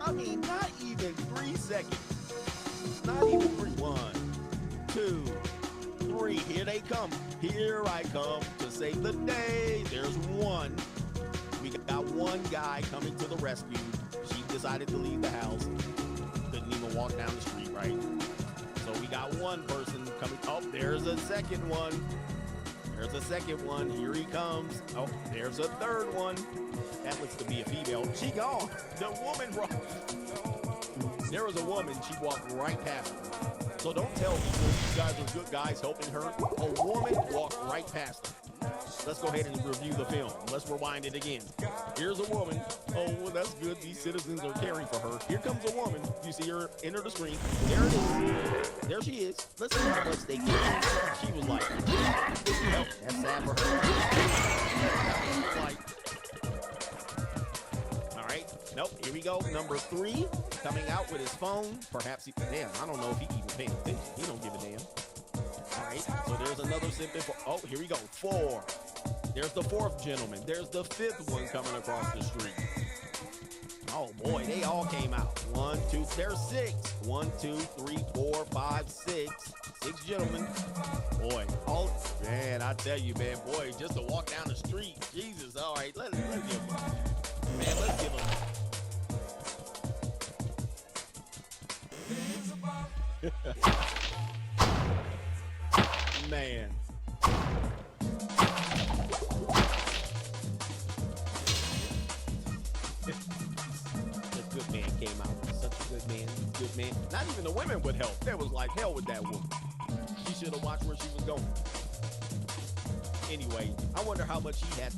I mean, not even 3 seconds. Not even three. 1, 2, 3. Here they come. Here I come to save the day. There's one. We got one guy coming to the rescue. She decided to leave the house. Couldn't even walk down the street, right? So we got one person coming. Oh, there's a second one. There's a second one. Here he comes. Oh, there's a third one. That looks to be a female. She gone. The woman. There was a woman. She walked right past her. So don't tell people you guys are good guys helping her. A woman walked right past her. Let's go ahead and review the film. Let's rewind it again. Here's a woman. Oh, well, that's good. These citizens are caring for her. Here comes a woman. You see her enter the screen. There it is. There she is. Let's see how much they get. She was like, nope, that's sad for her. Like, all right. Nope. Here we go. Number 3 coming out with his phone. Perhaps he, damn, I don't know if he even paying attention. He don't give a damn. All right, so there's another symptom. Oh, here we go. 4. There's the 4th gentleman. There's the 5th one coming across the street. Oh boy, they all came out. 1, 2, there's 6. 1, 2, 3, 4, 5, 6. 6 gentlemen. Boy, oh man, I tell you, man, boy, just to walk down the street. Jesus, all right, let's give him. Man, let's give him. Man. The good man came out. Such a good man. Good man. Not even the women would help. There was like hell with that woman. She should have watched where she was going. Anyway, I wonder how much seeds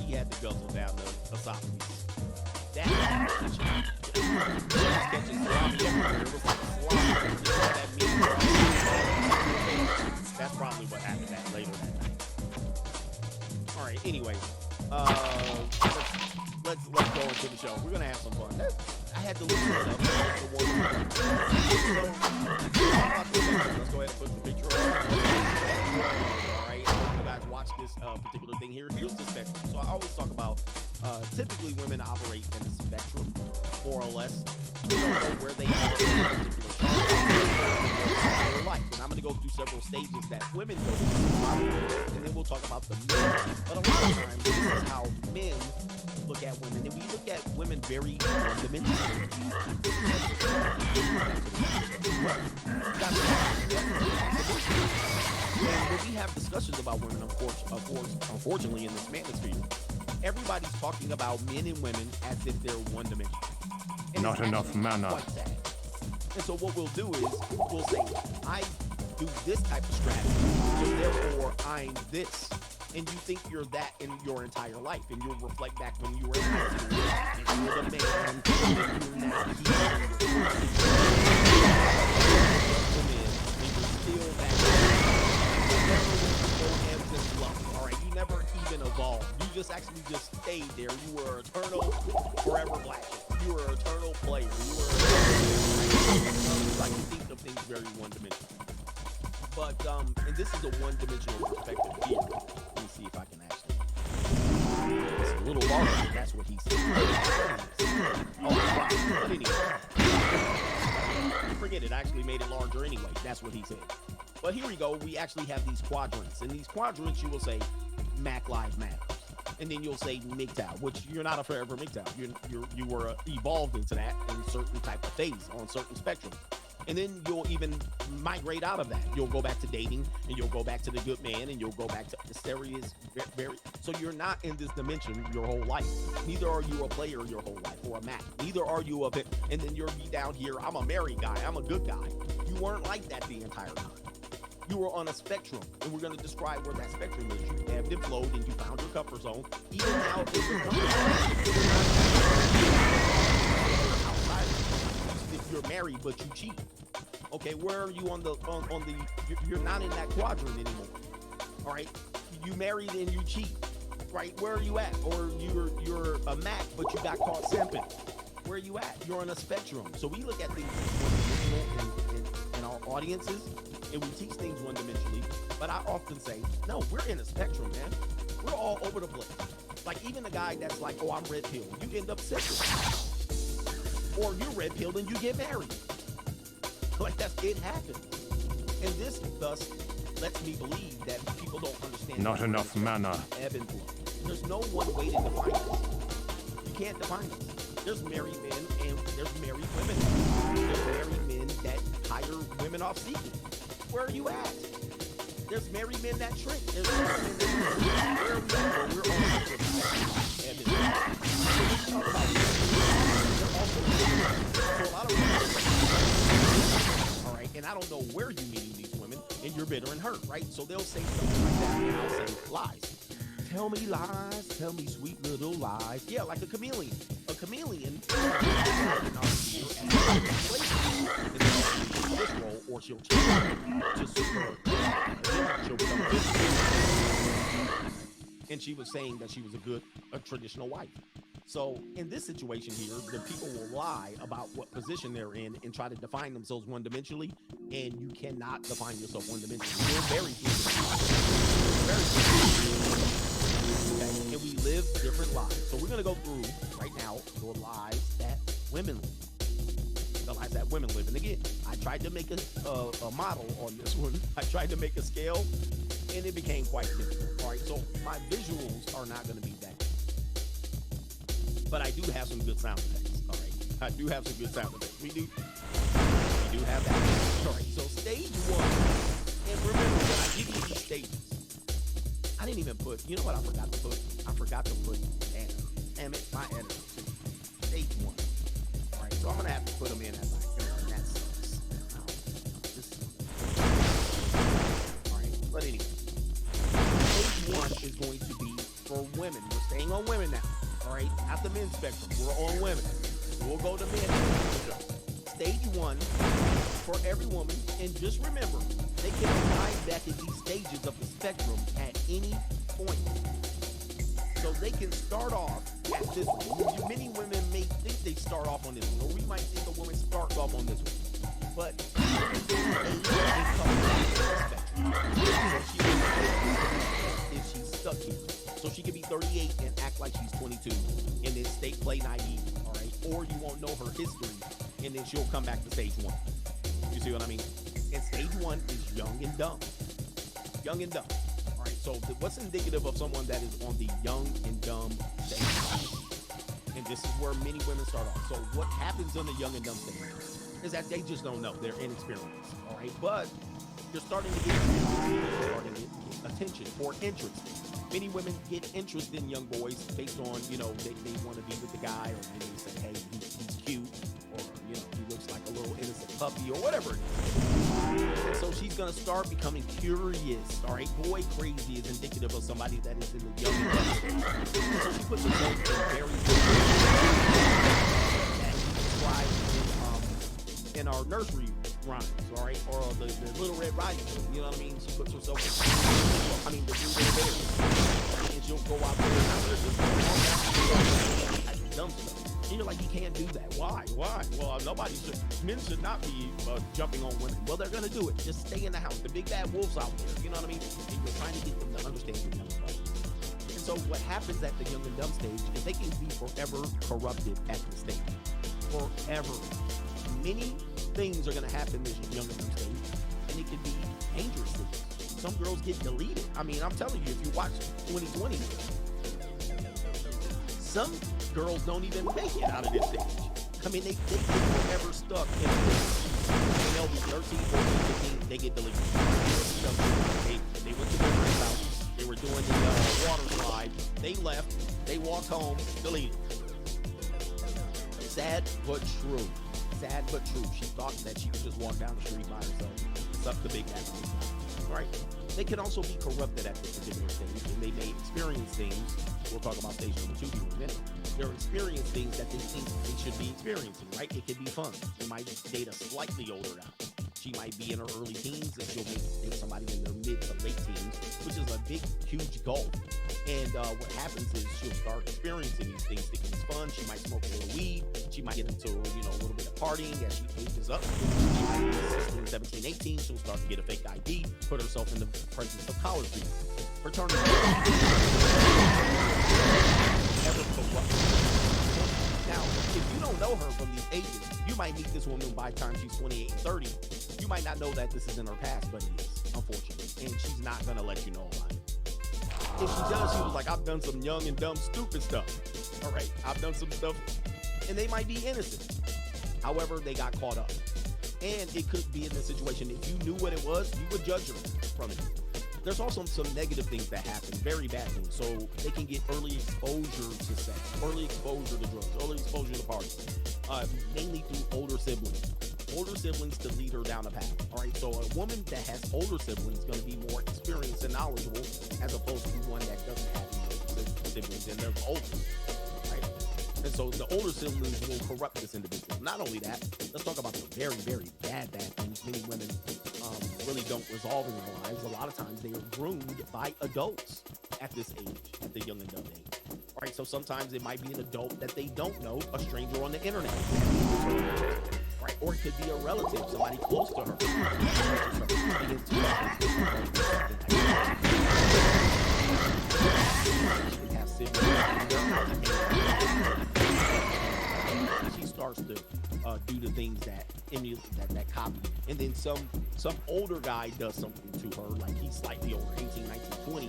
he had to guzzle down the esophagus. That that's probably what happened that later that night. All right. Anyway, let's go into the show. We're gonna have some fun. I had to look it up. Let's go ahead and put the picture up. All right. I hope you guys watch this particular thing here. Here's the spectrum. So I always talk about typically women operate in a spectrum, more or less. We don't know where they are in a particular life. And I'm going to go through several stages that women go through, and then we'll talk about the men. But a lot of times, this is how men look at women, and we look at women very one-dimensionally. And when we have discussions about women, of course, unfortunately, in this manosphere, everybody's talking about men and women as if they're one dimension. Not enough manner. And so what we'll do is we'll say, I do this type of strategy, so therefore I'm this. And you think you're that in your entire life, and you'll reflect back when you were in high school, and you're the man, and you're now the still that. All right, you never even evolved. You just actually just stayed there. You were eternal, forever black. You were an eternal player. You were like you think of things very one-dimensional. But and this is a one-dimensional perspective here. Let me see if I can actually. It's a little larger. That's what he said. Oh, wow. But anyway, forget it. I actually made it larger anyway. That's what he said. But here we go. We actually have these quadrants. In these quadrants, you will say Mac Lives Matters. And then you'll say MGTOW, which you're not a forever MGTOW. You were evolved into that in certain type of phase on certain spectrum. And then you'll even migrate out of that. You'll go back to dating, and you'll go back to the good man, and you'll go back to hysteria. So you're not in this dimension your whole life. Neither are you a player your whole life or a Mac. Neither are you a bit. And then you're down here. I'm a married guy. I'm a good guy. You weren't like that the entire time. You were on a spectrum, and we're going to describe where that spectrum is. You ebbed and flowed, and you found your comfort zone. Even now, it's your comfort zone. Outside of it. If you're married, but you cheat. Okay, where are you on the you're not in that quadrant anymore. All right, you married and you cheat. Right, where are you at? Or you're a Mac, but you got caught simping. Where are you at? You're on a spectrum. So we look at things one-dimensional in our audiences. And we teach things one-dimensionally, but I often say, no, we're in a spectrum, man. We're all over the place. Like even a guy that's like, oh, I'm red pill. You end up sick. or you're red pilled and you get married. Like it happens. And this thus lets me believe that people don't understand. Not enough mana. Ebb and flow. There's no one way to define this. You can't define this. There's married men and there's married women. There's married men that hire women off seeking. Where are you at? There's married men that shrink. There's married men that where are we at? We're all ebb and flow. So a lot of women, all right, and I don't know where you're meeting these women, and you're bitter and hurt, right? So they'll say something like that, and I'll say lies. Tell me lies, tell me sweet little lies. Yeah, like a chameleon. A chameleon this role, or she'll change to super. She'll become and she was saying that she was a traditional wife. So in this situation here, the people will lie about what position they're in and try to define themselves one-dimensionally, and you cannot define yourself one-dimensionally. You're very okay, and we live different lives. So we're going to go through right now the lives that women live. The lives that women live. And again, I tried to make a model on this one. I tried to make a scale, and it became quite difficult. All right, so my visuals are not going to be that good. But I do have some good sound effects. All right, I do have some good sound effects. We do have that. All right, so stage one, and remember when I give you these stages, I didn't even put, you know what I forgot to put? I forgot to put, damn it, my editor too. Stage one. All right, so I'm gonna have to put them in as I go, and that sucks. All right, but anyway, stage one is going to be for women. We're staying on women now. All right, not the men's spectrum. We're on women. We'll go to men. Stage one for every woman, and just remember, they can arrive back at these stages of the spectrum at any point. So they can start off at this one. Many women may think they start off on this one, or we might think a woman starts off on this one. But if she's stuck here. So she could be 38 and act like she's 22 and then play naive, all right? Or you won't know her history and then she'll come back to stage one. You see what I mean? And stage one is young and dumb. Young and dumb. All right, so what's indicative of someone that is on the young and dumb stage? And this is where many women start off. So what happens on the young and dumb stage is that they just don't know. They're inexperienced, all right? But you're starting to get attention or interest. Many women get interest in young boys based on, you know, they want to be with the guy, or maybe they say, hey, he's cute, or, you know, he looks like a little innocent puppy, or whatever it is. And so she's going to start becoming curious, all right? Boy crazy is indicative of somebody that is in the young adult. So she puts herself in very in our nursery rhymes, all right? Or the Little Red Riding Hood, you know what I mean? She puts herself in, the Three Little Bears. And she'll go out there and there's just dumb stuff. And you're like, you can't do that. Why? Well, men should not be jumping on women. Well, they're going to do it. Just stay in the house. The big bad wolves out there, you know what I mean? And you're trying to get them to understand the young stuff. And so what happens at the young and dumb stage is they can be forever corrupted at the stage. Forever. Many things are going to happen this young and dumb stage, and it can be dangerous things. Some girls get deleted. I mean, I'm telling you, if you watch 2020, some girls don't even make it out of this stage. I mean, they get forever stuck in and they'll be 13, 14, 15, they get deleted. They went to their friend's house, they were doing the water slide, they left, they walked home, deleted. Sad but true. Sad but true. She thought that she could just walk down the street by herself, suck the big ass. Right? They can also be corrupted at this particular stage, and they may experience things. We'll talk about stage number 2 here in a minute. They'll experience things that they think they should be experiencing, right? It could be fun. They might date a slightly older guy. She might be in her early teens, and she'll date somebody in their mid to late teens, which is a big, huge gulf. And what happens is she'll start experiencing these things, thinking it's fun. She might smoke a little weed. She might get into, a little bit of partying as she ages up. She might be 16, 17, 18. She'll start to get a fake ID, put herself in the presence of college people. Fraternity. Ever corrupt. Now, if you don't know her from these ages, you might meet this woman by the time she's 28 and 30. You might not know that this is in her past, but it is, unfortunately. And she's not going to let you know about it. If she does, she was like, I've done some young and dumb, stupid stuff. All right, I've done some stuff, and they might be innocent. However, they got caught up. And it could be in the situation, if you knew what it was, you would judge her from it. There's also some negative things that happen, very bad things. So they can get early exposure to sex, early exposure to drugs, early exposure to parties, mainly through older siblings. Older siblings to lead her down a path. All right, so a woman that has older siblings is going to be more experienced and knowledgeable as opposed to one that doesn't have siblings and they're older. Right? And so the older siblings will corrupt this individual. Not only that, let's talk about the very, very bad things many women really don't resolve in their lives. A lot of times they are groomed by adults at this age, at the young and dumb age. All right, so sometimes it might be an adult that they don't know, a stranger on the internet. Right, or it could be a relative, somebody close to her. She starts to do the things that emulate that copy, and then some older guy does something to her, like he's slightly over 18, 19, 20,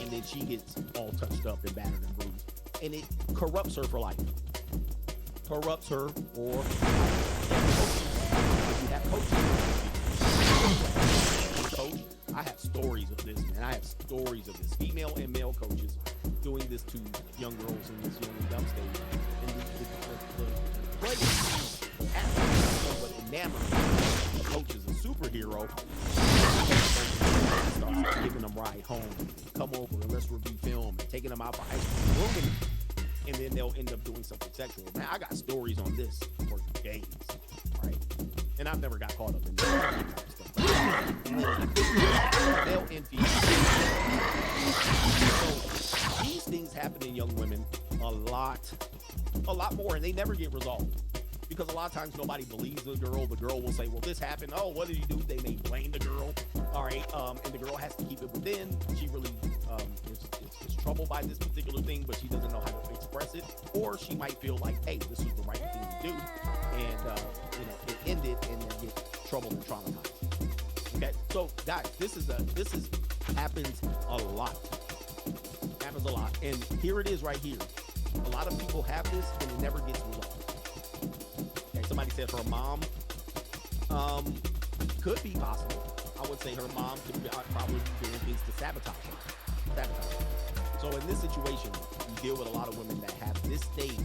and then she gets all touched up and battered and bruised, and it corrupts her for life. Corrupts her for if you have coach, I have stories of this, man. I have stories of this. Female and male coaches doing this to young girls in this young and dumb stage. And the players, but enamored, the coach is a superhero. Starts giving them ride home, come over and let's review film, and taking them out for ice cream, rooming them. And then they'll end up doing something sexual. Man, I got stories on this for days, right? And I've never got caught up in that type of stuff. They'll envy. So these things happen in young women a lot more, and they never get resolved. Because a lot of times nobody believes the girl. The girl will say, well, this happened. Oh, what did you do? They may blame the girl. All right. And the girl has to keep it within. She really is troubled by this particular thing, but she doesn't know how to express it. Or she might feel like, hey, this was the right thing to do. And, it ended and then get troubled and traumatized. Okay. So guys, this happens a lot. Happens a lot. And here it is right here. A lot of people have this and it never gets resolved. Somebody said her mom could be possible. I would say her mom could probably be doing things to sabotage her. So in this situation, you deal with a lot of women that have this stage,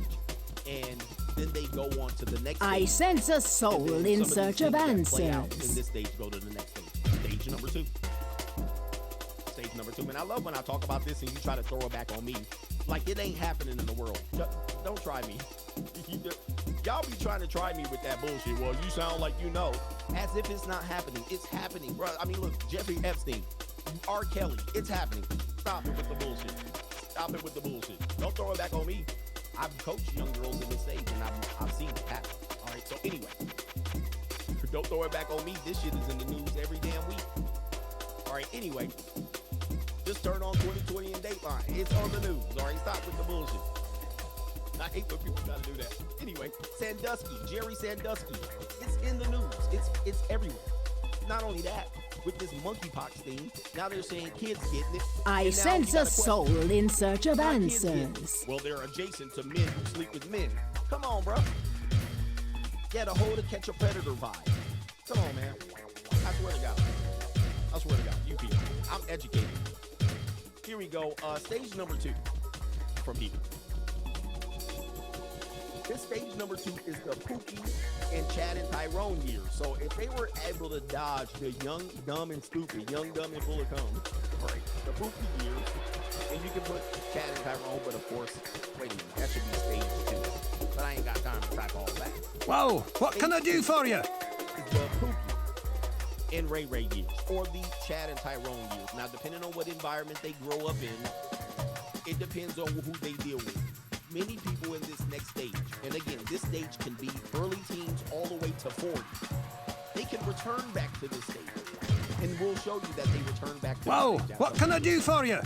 and then they go on to the next stage. I sense a soul in search of answers. In this stage, go to the next stage. Stage number 2. Stage number 2. And I love when I talk about this and you try to throw it back on me. Like it ain't happening in the world. Don't try me. Y'all be trying to try me with that bullshit. Well, you sound like you know. As if it's not happening. It's happening, bro. I mean, look, Jeffrey Epstein, R. Kelly, it's happening. Stop it with the bullshit. Stop it with the bullshit. Don't throw it back on me. I've coached young girls in this stage, and I've seen it happen. All right, so anyway, don't throw it back on me. This shit is in the news every damn week. All right, anyway, just turn on 2020 and Dateline. It's on the news. All right, stop with the bullshit. I hate when people try to do that. Anyway, Sandusky, Jerry Sandusky. It's in the news. It's everywhere. Not only that, with this monkeypox thing, now they're saying kids getting it. I sense a soul in search of answers. Well, they're adjacent to men who sleep with men. Come on, bro. Yeah, the whole to catch a predator vibe. Come on, man. I swear to God. I swear to God. You people. I'm educated. Here we go. Stage number 2 from here. This stage number 2 is the Pookie and Chad and Tyrone years. So if they were able to dodge the young, dumb, and stupid, young, dumb, and full of cum, right, the Pookie years, and you can put Chad and Tyrone, but of course, wait a minute, that should be stage 2. But I ain't got time to type all that. Whoa, what can I do for you? The Pookie and Ray Ray years, or the Chad and Tyrone years. Now, depending on what environment they grow up in, it depends on who they deal with. Many people in this next stage, and again, this stage can be early teens all the way to 40. They can return back to this stage, and we'll show you that they return back to this stage. Whoa, what can I do for you?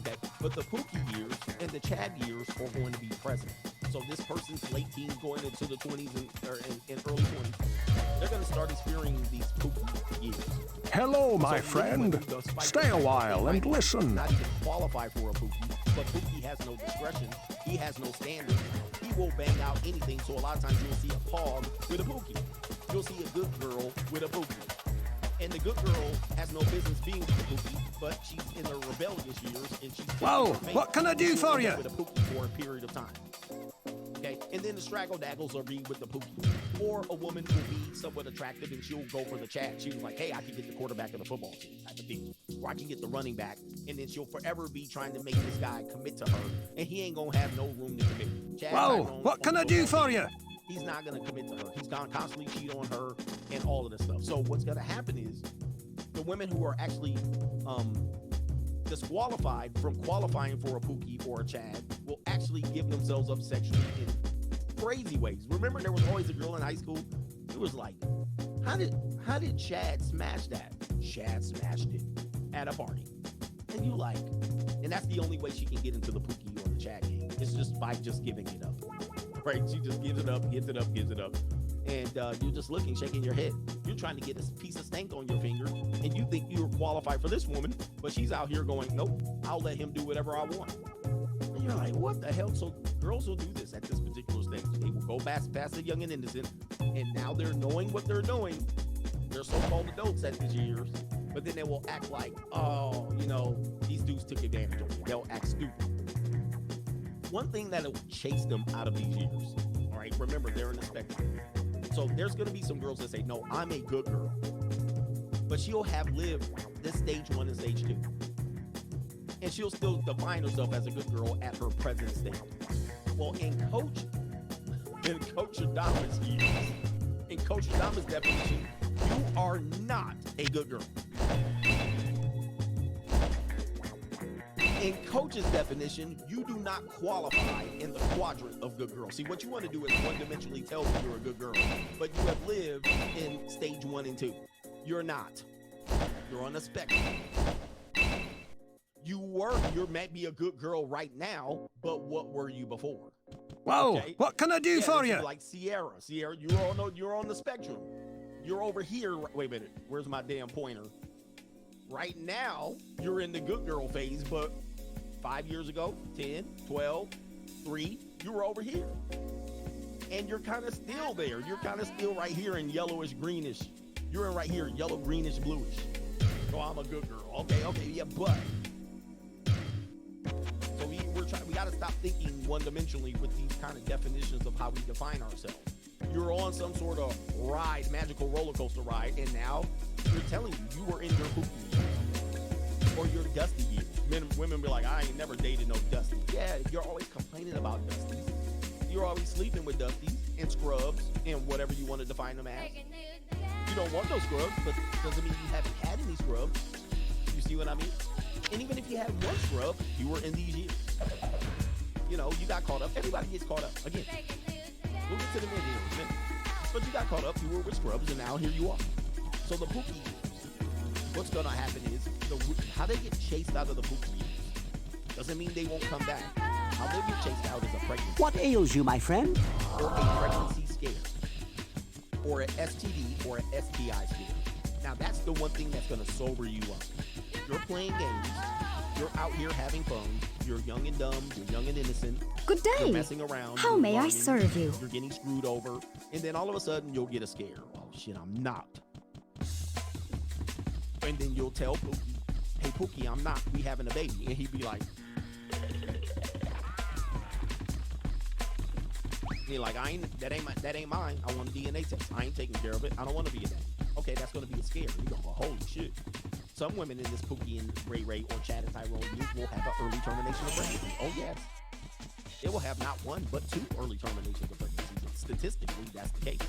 Okay, but the Pookie years, and the Chad years are going to be present. So this person's late teens going into the 20s and early 20s. They're going to start experiencing these pookie years. Hello, my So friend. anyone who does fight Stay a with while and might listen. Not even qualify for a pookie, but pookie has no discretion. He has no standards. He will bang out anything. So a lot of times you'll see a pog with a pookie. You'll see a good girl with a pookie. And the good girl has no business being with the pookie, but she's in her rebellious years and she's Whoa, what can I do for you? With a pookie for a period of time. Okay, and then the straggle daggles are being with the pookie. Or a woman will be somewhat attractive and she'll go for the Chad. She was like, hey, I can get the quarterback of the football team type of thing. Or I can get the running back. And then she'll forever be trying to make this guy commit to her. And he ain't gonna have no room to commit. Chad Whoa, what can I do for you? He's not gonna commit to her. He's gonna constantly cheat on her and all of this stuff. So what's gonna happen is the women who are actually disqualified from qualifying for a pookie or a Chad will actually give themselves up sexually in crazy ways. Remember, there was always a girl in high school who was like, how did Chad smash that? Chad smashed it at a party. And you like, and that's the only way she can get into the pookie or the Chad game. It's just by just giving it up. Right? She just gives it up, gives it up, gives it up. And you're just looking, shaking your head. You're trying to get a piece of stank on your finger, and you think you're qualified for this woman, but she's out here going, nope, I'll let him do whatever I want. And you're like, what the hell? So girls will do this at this particular stage. They will go past the young and innocent, and now they're knowing what they're doing. They're so-called adults at these years, but then they will act like, oh, these dudes took advantage of me. They'll act stupid. One thing that will chase them out of these years, all right, remember, they're in the spectrum. So there's going to be some girls that say, no, I'm a good girl. But she'll have lived this stage 1 and stage 2. And she'll still define herself as a good girl at her present state. Well, in Coach Adama's years, in Coach Adama's definition, you are not a good girl. In Coach's definition, you do not qualify in the quadrant of good girl. See, what you want to do is one-dimensionally tell me you're a good girl, but you have lived in stage 1 and 2. You're not. You're on the spectrum. You might be a good girl right now, but what were you before? Whoa, Okay? what can I do for you? Like Sierra, you're on the spectrum. You're over here. Wait a minute. Where's my damn pointer? Right now, you're in the good girl phase, but 5 years ago, 10, 12, 3, you were over here. And you're kind of still there. You're kind of still right here in yellowish, greenish. You're in right here, yellow, greenish, bluish. So I'm a good girl. Okay, yeah, but. So we got to stop thinking one-dimensionally with these kind of definitions of how we define ourselves. You're on some sort of ride, magical roller coaster ride, and now you're telling you were in your poopy years or your dusty years. Women be like, I ain't never dated no dusty. Yeah, you're always complaining about dusties. You're always sleeping with dusties and scrubs and whatever you want to define them as. You don't want those scrubs, but doesn't mean you haven't had any scrubs. You see what I mean? And even if you had one scrub, you were in these years. You got caught up. Everybody gets caught up. Again, we'll get to the minute in a minute. But you got caught up. You were with scrubs, and now here you are. So the pookie years, what's going to happen is how they get chased out of the pookie years doesn't mean they won't come back. How they get chased out is a pregnancy. What ails you, my friend? Or a pregnancy scare. Or an STD or an STI scare. Now, that's the one thing that's going to sober you up. You're playing games. You're out here having fun. You're young and dumb. You're young and innocent. Good day. You're messing around. How may I serve you? You're getting screwed over. And then all of a sudden, you'll get a scare. Oh, shit, I'm not. And then you'll tell Pookie, hey, Pookie, I'm not. We having a baby. And he'd be like, that ain't mine. I want a DNA test. I ain't taking care of it. I don't want to be a dad. Okay, that's going to be a scare. You're going to go, holy shit. Some women in this Pookie and Ray Ray or Chad and Tyrone will have an early termination of pregnancy. Oh, yes. It will have not one, but 2 early terminations of pregnancy. Statistically, that's the case.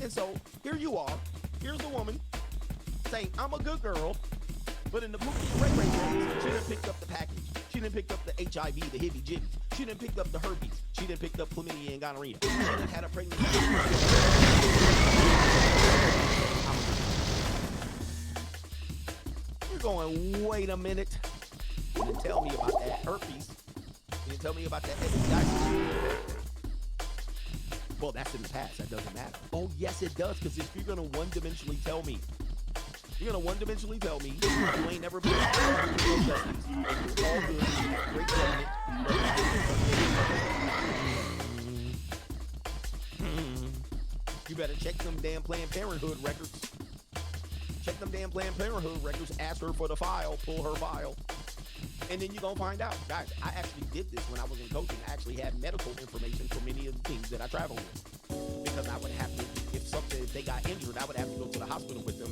And so, here you are. Here's the woman saying, I'm a good girl. But in the Pookie and Ray Ray days, she didn't pick up the package. She didn't pick up the HIV, the hibby-jibby. She didn't pick up the herpes. She didn't pick up chlamydia and gonorrhea. She didn't had a pregnancy. You're going, wait a minute. You didn't tell me about that herpes. tell me about that STI. Well, that's in the past. That doesn't matter. Oh, yes, it does. Because if you're going to one-dimensionally tell me, you ain't never been all good, great government. You better check them damn Planned Parenthood records. Check them damn Planned Parenthood records. Ask her for the file. Pull her file. And then you're going to find out. Guys, I actually did this when I was in coaching. I actually had medical information for many of the teams that I traveled with. Because I would have to, if they got injured, I would have to go to the hospital with them.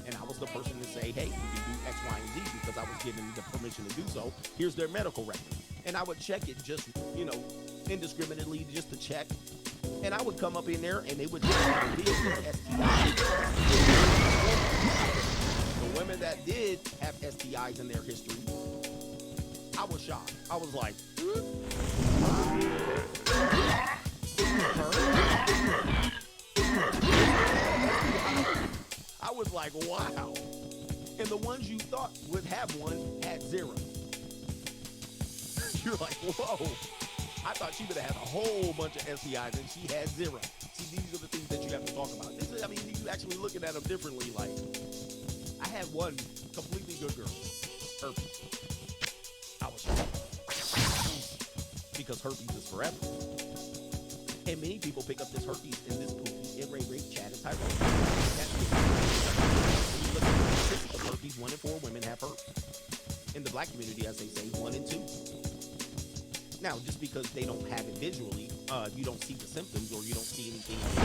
And I was the person to say, hey, you can do X, Y, and Z because I was given the permission to do so. Here's their medical record. And I would check it just, indiscriminately, just to check. And I would come up in there and they would just reveal the STIs. The women that did have STIs in their history, I was shocked. I was like, I was like, wow. And the ones you thought would have one had 0. You're like, whoa. I thought she would have had a whole bunch of STIs and she had 0. See, these are the things that you have to talk about. You actually looking at them differently. Like, I had one completely good girl, herpes. I was shocked. Because herpes is forever. And many people pick up this herpes and this poopy and rape Chad and Tyrone. When you look at the statistics of herpes, 1 in 4 women have herpes. In the black community, as they say, 1 in 2. Now, just because they don't have it visually, you don't see the symptoms or you don't see anything. You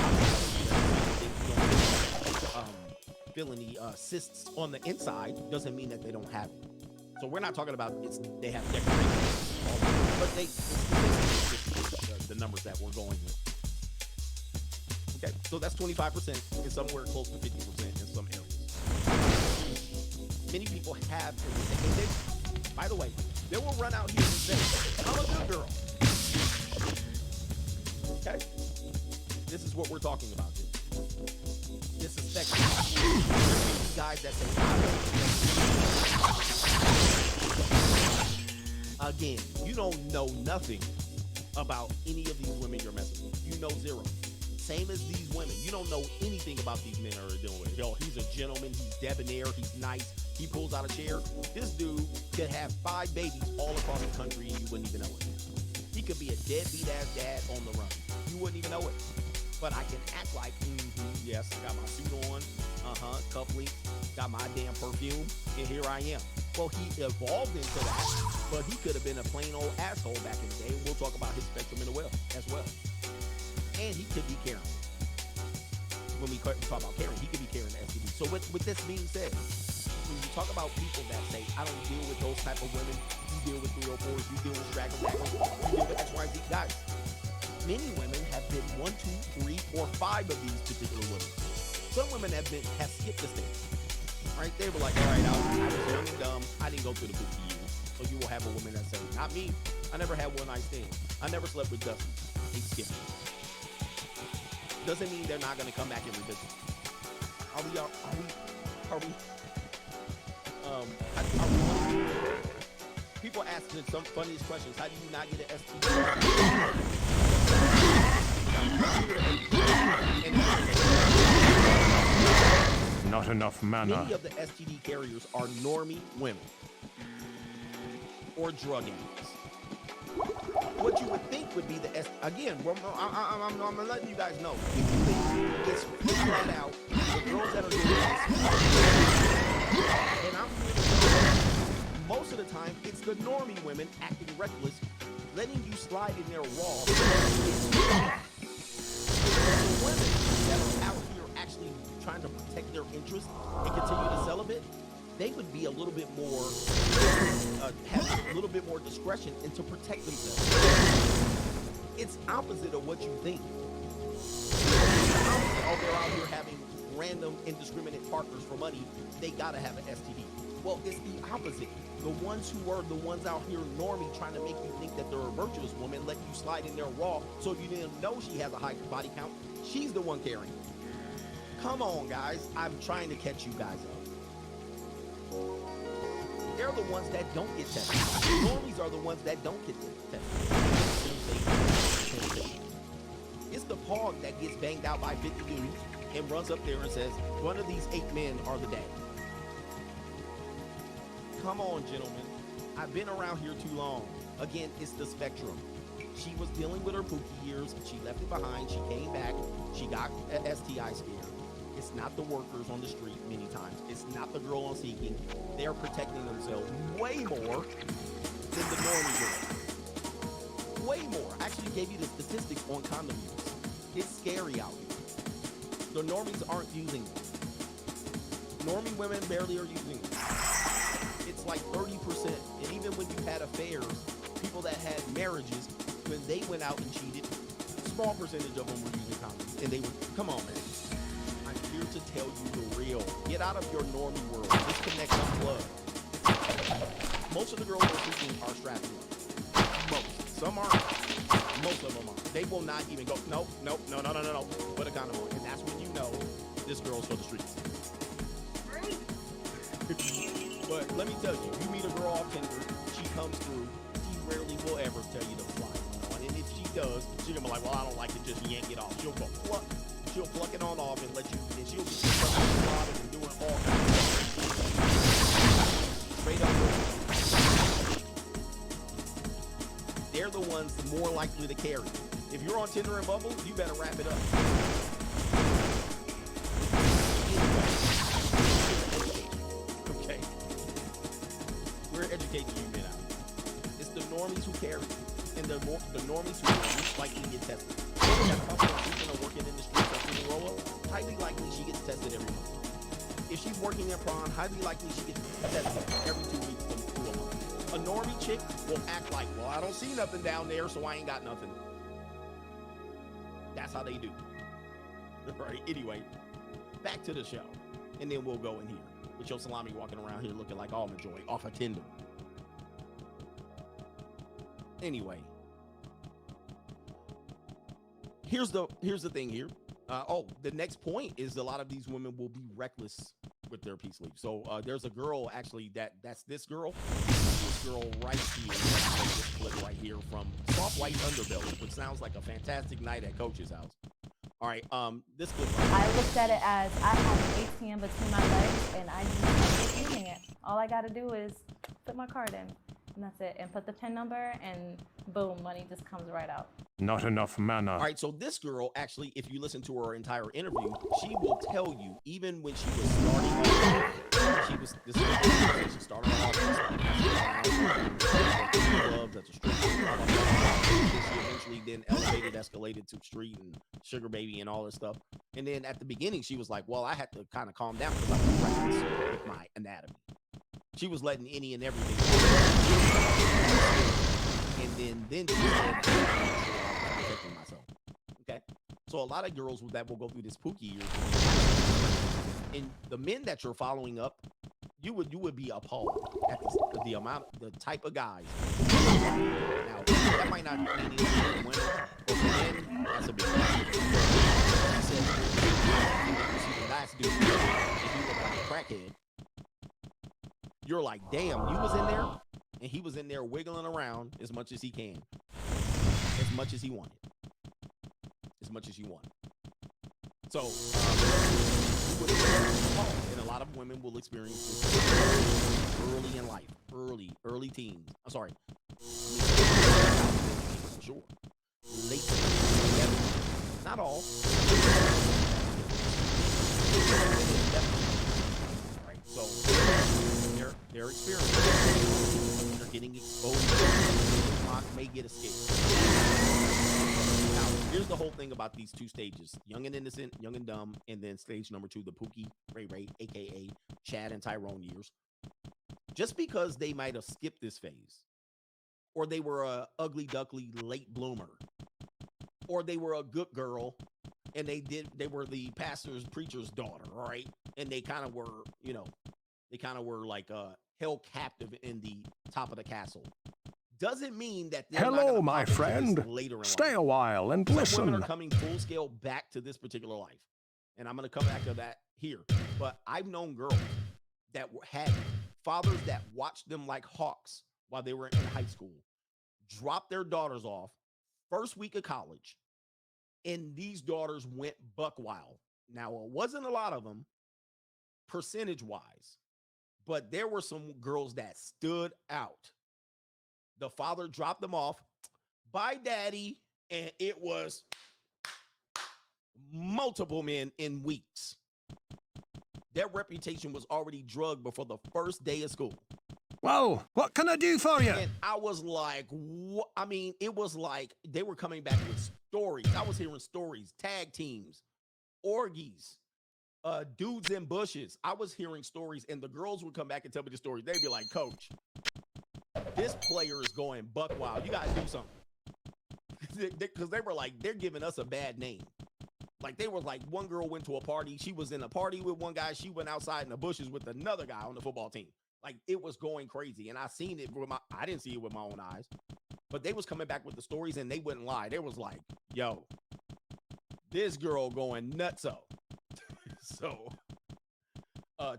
don't feel any cysts on the inside, doesn't mean that they don't have it. So we're not talking about they have decorations, but it's the numbers that we're going with. Okay, so that's 25% and somewhere close to 50% in some areas. Many people have, and they, by the way, they will run out here and say, I'm a good girl. Okay? This is what we're talking about here. This is sexy. There's guys that say, again, you don't know nothing about any of these women you're messing with. You know 0. Same as these women. You don't know anything about these men are dealing with. Yo, he's a gentleman. He's debonair. He's nice. He pulls out a chair. This dude could have 5 babies all across the country and you wouldn't even know it. He could be a deadbeat ass dad on the run. You wouldn't even know it. But I can act like, yes, I got my suit on, cufflinks, got my damn perfume, and here I am. Well, he evolved into that, but he could have been a plain old asshole back in the day. We'll talk about his spectrum as well. And he could be carrying. When we talk about carrying, he could be carrying the STD. So with this being said, when you talk about people that say, I don't deal with those type of women, you deal with 304s, you deal with stragglers, you deal with XYZ guys. Many women have been 1, 2, 3, or 5 of these particular women. Some women have skipped the stage. Right? They were like, all right, I was young and dumb. I didn't go through the 50 years. So you will have a woman that says, not me. I never had one night stand. I never slept with Dusty. They skipped it. Doesn't mean they're not going to come back and revisit. People ask some funniest questions. How do you not get an STD? Not enough mana. Many of the STD carriers are normie women or drug addicts. What you would think would be the again, I'm letting you guys know. If you think it's flat out, the girls that are doing this, and I'm here to tell you, most of the time, it's the normie women acting reckless, letting you slide in their wall. The women that are out here actually trying to protect their interests and continue to celibate, they would be a little bit more, have a little bit more discretion and to protect themselves. It's opposite of what you think. Oh, they're out here having random, indiscriminate partners for money. They gotta have an STD. Well, it's the opposite. The ones who are the ones out here normie trying to make you think that they're a virtuous woman, let you slide in there raw, so if you didn't know she has a high body count, she's the one carrying. Come on, guys. I'm trying to catch you guys up. They're the ones that don't get tested. Normies are the ones that don't get tested. It's the pog that gets banged out by 50 dudes and runs up there and says, one of these 8 men are the dad. Come on, gentlemen. I've been around here too long. Again, it's the spectrum. She was dealing with her pookie years. She left it behind. She came back. She got an STI scare. It's not the workers on the street many times. It's not the girl on Seeking. They're protecting themselves way more than the normie girl. Way more. I actually gave you the statistics on condom use. It's scary out here. The normies aren't using them. Normie women barely are using them. It's like 30%. And even when you had affairs, people that had marriages, when they went out and cheated, small percentage of them were using condoms. And they would, come on, man. I'm here to tell you the real. Get out of your normie world. Disconnect the plug. Most of the girls are speaking are strapped in. Most. Some aren't. Most of them are. They will not even go, no. Put a condom on. And that's when you know this girl's for the streets. But let me tell you, you meet a girl off Tinder, she comes through, she rarely will ever tell you to fly on. And if she does, she's gonna be like, well, I don't like it, just yank it off. She'll go pluck. She'll pluck it on off and let you, and she'll be and doing all kinds of stuff. Straight up. They're the ones more likely to carry. If you're on Tinder and Bumble, you better wrap it up. Okay. We're educating you men out. It's the normies who carry, and the normies who are least likely to get tested. If that hustler are working in the streets or in the roll-up, highly likely she gets tested every month. If she's working at prom, highly likely she gets tested every 2 weeks to a month. A normie chick will act like, well, I don't see nothing down there, so I ain't got nothing. That's how they do. Right? Anyway, back to the show, and then we'll go in here with your salami walking around here looking like Almond Joy off a Tinder. Anyway, here's the thing here. The next point is a lot of these women will be reckless with their peace leave. So there's a girl actually that's this girl. This girl right here, this clip right here from Soft White Underbelly, which sounds like a fantastic night at Coach's house. All right, this clip. I looked at it as I have an ATM between my legs and I just keep using it. All I got to do is put my card in, and that's it, and put the PIN number, and boom, money just comes right out. Not enough mana. All right, so this girl, actually, if you listen to her entire interview, she will tell you, even when she was starting off, she started off clubs at the street. She eventually then elevated, escalated to street and sugar baby and all this stuff. And then at the beginning, she was like, well, I had to kind of calm down because I was practicing with my anatomy. She was letting any and everything go. And then she said, protecting myself. Okay? So a lot of girls that will go through this pookie year, and the men that you're following up, you would be appalled at the amount, the type of guys. Now, that might not be any women, but for men, that's a big deal. I said, the last dude, if you look like a crackhead, you're like, damn, you was in there, and he was in there wiggling around as much as he can, as much as he wanted, as much as you wanted. So, and a lot of women will experience this early in life, early teens. I'm sorry, sure, late teens, not all. Right, so they're experiencing, they're getting exposed. May get escaped. Now, here's the whole thing about these two stages: young and innocent, young and dumb, and then stage number 2, the Pookie, Ray, aka Chad and Tyrone years. Just because they might have skipped this phase, or they were a ugly duckly late bloomer, or they were a good girl and they were the pastor's preacher's daughter, right? And they kind of were, like held captive in the top of the castle. Doesn't mean that they're not Hello, gonna my pop into friend. this later in Stay life. a while and Some listen. women are coming full scale back to this particular life, and I'm going to come back to that here. But I've known girls that had fathers that watched them like hawks while they were in high school dropped their daughters off first week of college, and these daughters went buck wild. Now, it wasn't a lot of them percentage wise, but there were some girls that stood out. The father dropped them off. Bye, daddy. And it was multiple men in weeks. Their reputation was already drugged before the first day of school. Whoa, what can I do for you? And I was like, what? I mean, it was like they were coming back with stories. I was hearing stories, tag teams, orgies, dudes in bushes. I was hearing stories, and the girls would come back and tell me the stories. They'd be like, Coach, this player is going buck wild. You got to do something. Because they were like, they're giving us a bad name. Like, they were like, one girl went to a party. She was in a party with one guy. She went outside in the bushes with another guy on the football team. Like, it was going crazy. And I seen it with I didn't see it with my own eyes. But they was coming back with the stories, and they wouldn't lie. They was like, yo, this girl going nutso. So,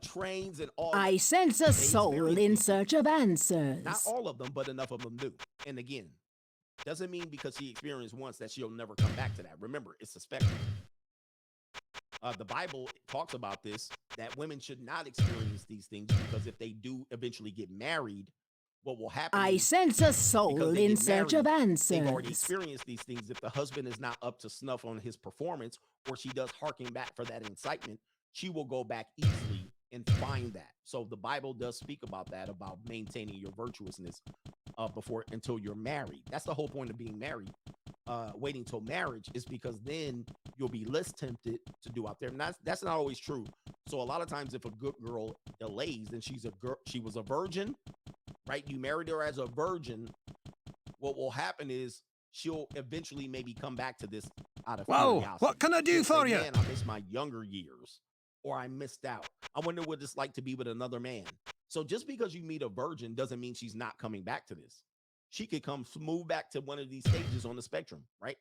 trains and all. I sense a soul in search of answers. Not all of them, but enough of them do. And again, doesn't mean because she experienced once that she'll never come back to that. Remember, it's a spectrum. The Bible talks about this, that women should not experience these things, because if they do eventually get married, what will happen? I sense a soul in search of answers. They've already experienced these things. If the husband is not up to snuff on his performance, or she does harken back for that incitement, she will go back easily and find that. So the Bible does speak about that, about maintaining your virtuousness until you're married. That's the whole point of being married. Waiting till marriage is because then you'll be less tempted to do out there. And that's not always true. So a lot of times, if a good girl delays, then she was a virgin, right? You married her as a virgin. What will happen is she'll eventually maybe come back to this out of curiosity. What can I do for you? Man, I miss my younger years, or I missed out. I wonder what it's like to be with another man. So just because you meet a virgin doesn't mean she's not coming back to this. She could move back to one of these stages on the spectrum, right?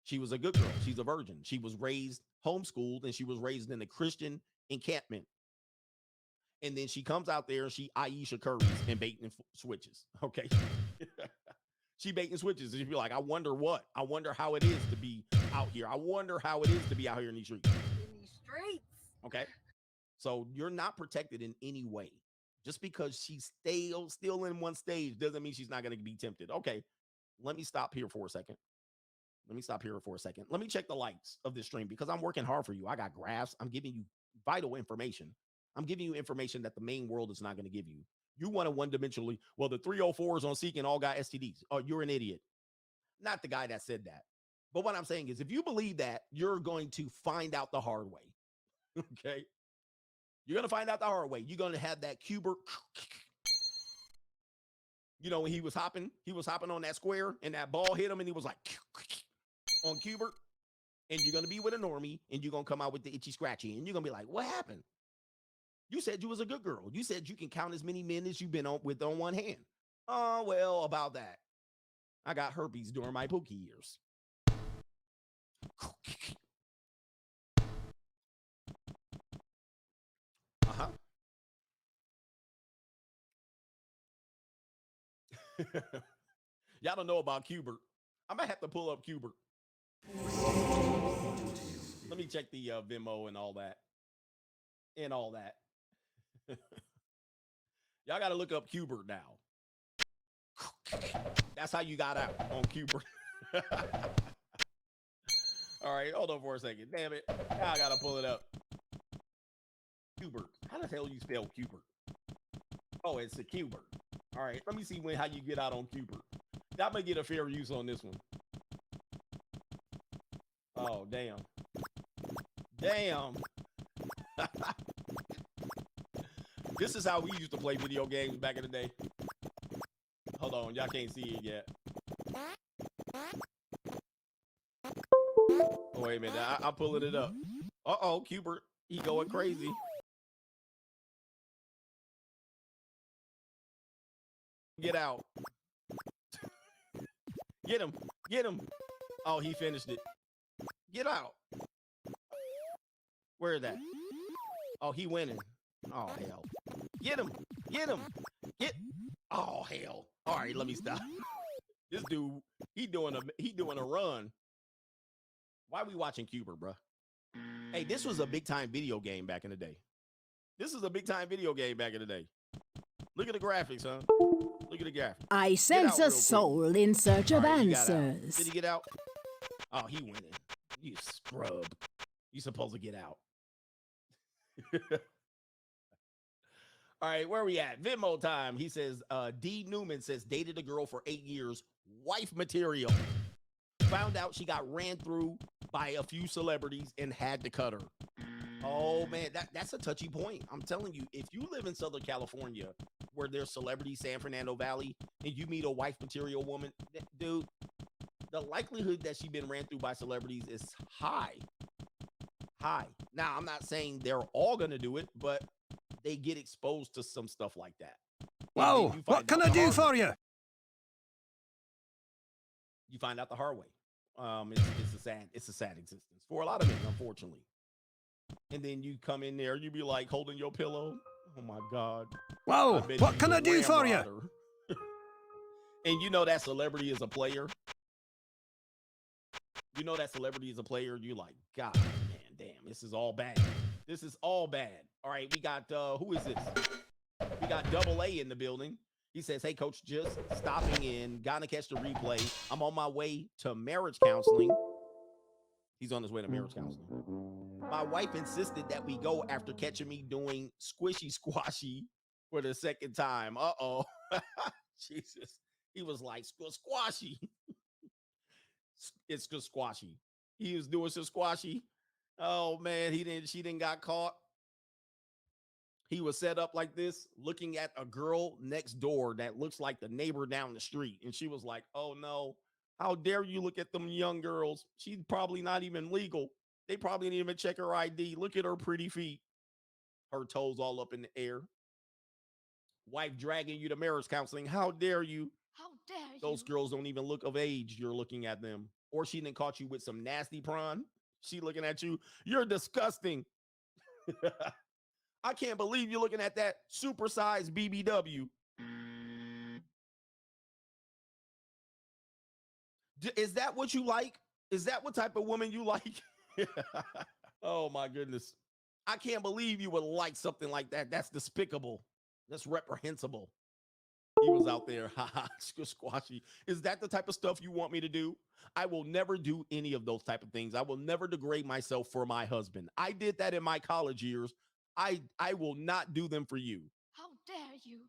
She was a good girl. She's a virgin. She was raised homeschooled, and she was raised in a Christian encampment. And then she comes out there and she Aisha Curry's and baiting switches. Okay. She baiting switches. And she'd be like, I wonder how it is to be out here. I wonder how it is to be out here in these streets. Okay. So you're not protected in any way. Just because she's still in one stage doesn't mean she's not going to be tempted. Okay. Let me stop here for a second. Let me check the likes of this stream, because I'm working hard for you. I got graphs. I'm giving you vital information. I'm giving you information that the main world is not going to give you. You want to one-dimensionally, well, the 304s on Seeking all got STDs. Oh, you're an idiot. Not the guy that said that. But what I'm saying is, if you believe that, you're going to find out the hard way. Okay? You're going to find out the hard way. You're going to have that Cubert. You know, when he was hopping on that square and that ball hit him and he was like on Cubert. And you're going to be with a normie and you're going to come out with the itchy scratchy and you're going to be like, what happened? You said you was a good girl. You said you can count as many men as you've been with on one hand. Oh, well, about that. I got herpes during my pookie years. Uh-huh. Y'all don't know about Cubert. I might have to pull up Cubert. Let me check the Venmo and all that. Y'all got to look up Cubert now. That's how you got out on Cubert. All right, hold on for a second. Damn it. Now I got to pull it up. Cubert. How the hell you spell Cubert? Oh, it's a Cubert. All right, let me see how you get out on Cubert. I'm going to get a fair use on this one. Oh, damn. Damn. This is how we used to play video games back in the day. Hold on, y'all can't see it yet. Oh, wait a minute, I'm pulling it up. Uh-oh, Cubert, he going crazy. Get out. Get him. Oh, he finished it. Get out. Where is that? Oh, he winning. Oh, hell. Get him. Get him. Get. Oh, hell. All right, let me stop. This dude, he doing a run. Why are we watching Cuba, bro? Hey, this was a big time video game back in the day. This is a big time video game back in the day. Look at the graphics, huh? Look at the graphics. I sense a soul in search of Right, answers. Did he get out? Oh, he went in. You scrub. You supposed to get out. All right, where are we at? Venmo time. He says, D. Newman says, dated a girl for 8 years. Wife material. Found out she got ran through by a few celebrities and had to cut her. Oh, man, that's a touchy point. I'm telling you, if you live in Southern California where there's celebrity San Fernando Valley and you meet a wife material woman, dude, the likelihood that she's been ran through by celebrities is high. High. Now, I'm not saying they're all going to do it, but they get exposed to some stuff like that. Whoa, what can I do for you? You find out the hard way. It's a sad existence for a lot of men, unfortunately. And then you come in there, you be like holding your pillow. Oh my God. Whoa, what can I do for you? And you know that celebrity is a player. You know that celebrity is a player. You like, God, man, damn, this is all bad. This is all bad. All right, we got, who is this? We got Double A in the building. He says, hey, coach, just stopping in. Gonna catch the replay. I'm on my way to marriage counseling. He's on his way to marriage counseling. My wife insisted that we go after catching me doing squishy squashy for the second time. Uh-oh. Jesus. He was like, squashy. It's just squashy. He was doing some squashy. Oh, man, she didn't got caught. He was set up like this, looking at a girl next door that looks like the neighbor down the street. And she was like, oh, no, how dare you look at them young girls? She's probably not even legal. They probably didn't even check her ID. Look at her pretty feet. Her toes all up in the air. Wife dragging you to marriage counseling. How dare you? How dare you? Those girls don't even look of age. You're looking at them. Or she didn't caught you with some nasty prawn. She looking at you. You're disgusting. I can't believe you're looking at that supersized BBW. Is that what you like? Is that what type of woman you like? Oh, my goodness. I can't believe you would like something like that. That's despicable. That's reprehensible. He was out there, squashy. Is that the type of stuff you want me to do? I will never do any of those type of things. I will never degrade myself for my husband. I did that in my college years. I will not do them for you. How dare you?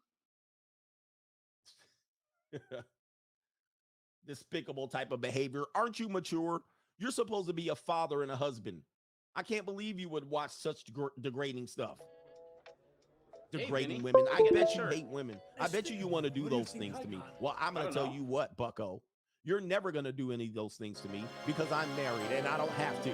Despicable type of behavior. Aren't you mature? You're supposed to be a father and a husband. I can't believe you would watch such degrading stuff. Degrading women. I bet you hate women. I bet you want to do those things to me. Well, I'm going to tell you what, bucko. You're never going to do any of those things to me because I'm married and I don't have to.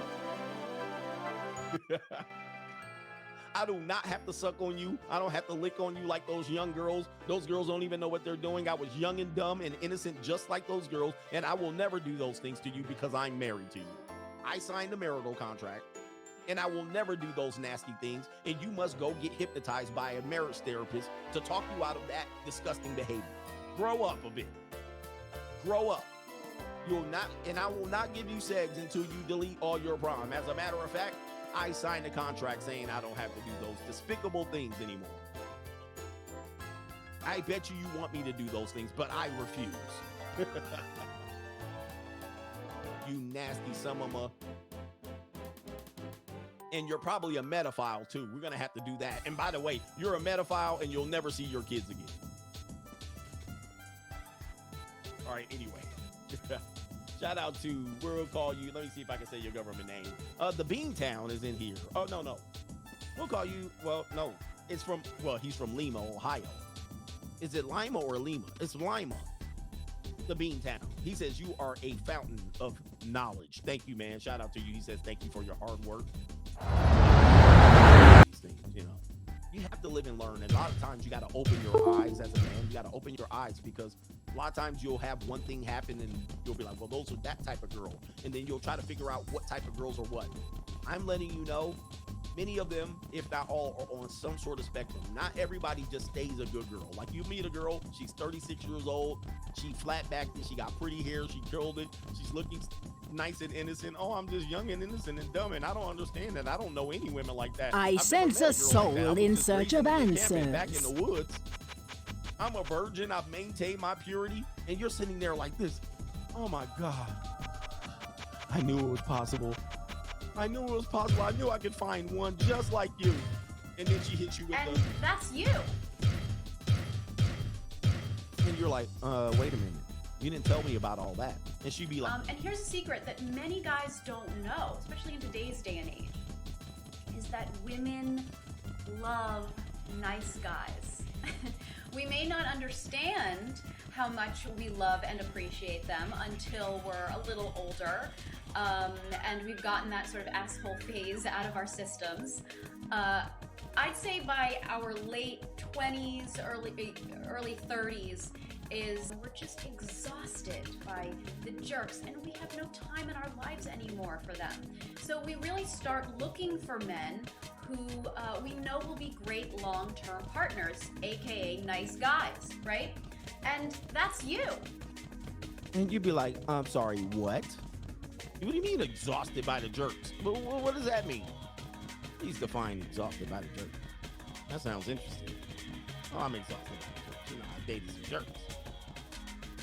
I do not have to suck on you. I don't have to lick on you like those young girls. Those girls don't even know what they're doing. I was young and dumb and innocent just like those girls, and I will never do those things to you because I'm married to you. I signed a marital contract, and I will never do those nasty things, and you must go get hypnotized by a marriage therapist to talk you out of that disgusting behavior. Grow up a bit. Grow up. You'll not, and I will not give you sex until you delete all your prom. As a matter of fact, I signed a contract saying I don't have to do those despicable things anymore. I bet you want me to do those things, but I refuse. You nasty son of a... And you're probably a metaphile too. We're going to have to do that. And by the way, you're a metaphile and you'll never see your kids again. All right, anyway. Shout out to, we'll call you, let me see if I can say your government name. The Beantown is in here. Oh, no. We'll call you, well, no. It's from, well, he's from Lima, Ohio. Is it Lima or Lima? It's Lima. The Beantown. He says you are a fountain of knowledge. Thank you, man. Shout out to you. He says thank you for your hard work. These things, you know. You have to live and learn. And a lot of times you got to open your eyes as a man. You got to open your eyes because a lot of times you'll have one thing happen and you'll be like, well, those are that type of girl. And then you'll try to figure out what type of girls are what. I'm letting you know Many of them, if not all, are on some sort of spectrum. Not everybody just stays a good girl. Like you meet a girl, she's 36 years old, she flat backed it, she got pretty hair, she curled it, she's looking nice and innocent. Oh, I'm just young and innocent and dumb, and I don't understand that. I don't know any women like that. I I've never sense met a girl soul like that. I was in just search raised of in the camping back in answers. the woods. I'm a virgin. I've maintained my purity, and you're sitting there like this. Oh my God. I knew it was possible. I knew it was possible. I knew I could find one just like you. And then she hits you with And the, that's you. and you're like, wait a minute. You didn't tell me about all that. And she'd be like, And here's a secret that many guys don't know, especially in today's day and age, is that women love nice guys. We may not understand how much we love and appreciate them until we're a little older, and we've gotten that sort of asshole phase out of our systems. I'd say by our late 20s, early 30s, we're just exhausted by the jerks, and we have no time in our lives anymore for them. So we really start looking for men who we know will be great long-term partners, aka nice guys, right? And that's you. and you'd be like, I'm sorry, what? What do you mean exhausted by the jerks? What does that mean? Please define exhausted by the jerks. That sounds interesting. Oh, I'm exhausted by the jerks. You know, I dated some jerks.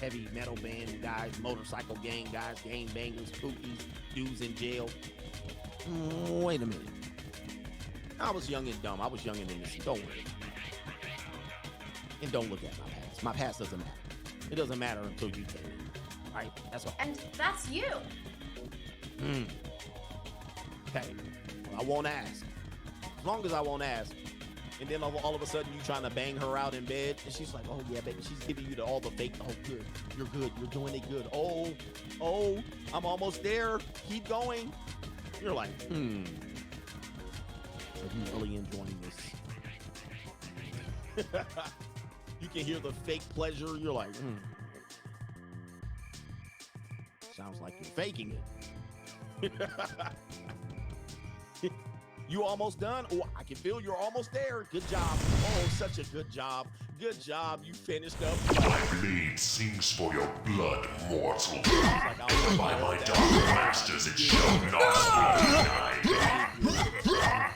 Heavy metal band guys, motorcycle gang guys, gang bangers, pookies, dudes in jail. Wait a minute. I was young and dumb. I was young and innocent. Don't worry. And don't look at my past. My past doesn't matter. It doesn't matter until you tell me. All right? That's all. And that's you. Okay. Well, I won't ask. As long as I won't ask. And then all of a sudden you trying to bang her out in bed, and she's like, oh yeah, baby, she's giving you all the fake, oh good, you're doing it good. Oh, I'm almost there, keep going. You're like, so you really enjoying this. You can hear the fake pleasure, you're like, sounds like you're faking it. You almost done? Oh, I can feel you're almost there. Good job. Oh, such a good job. Good job. You finished up. My blade sings for your blood, mortal. By my dark masters, it shall not be denied.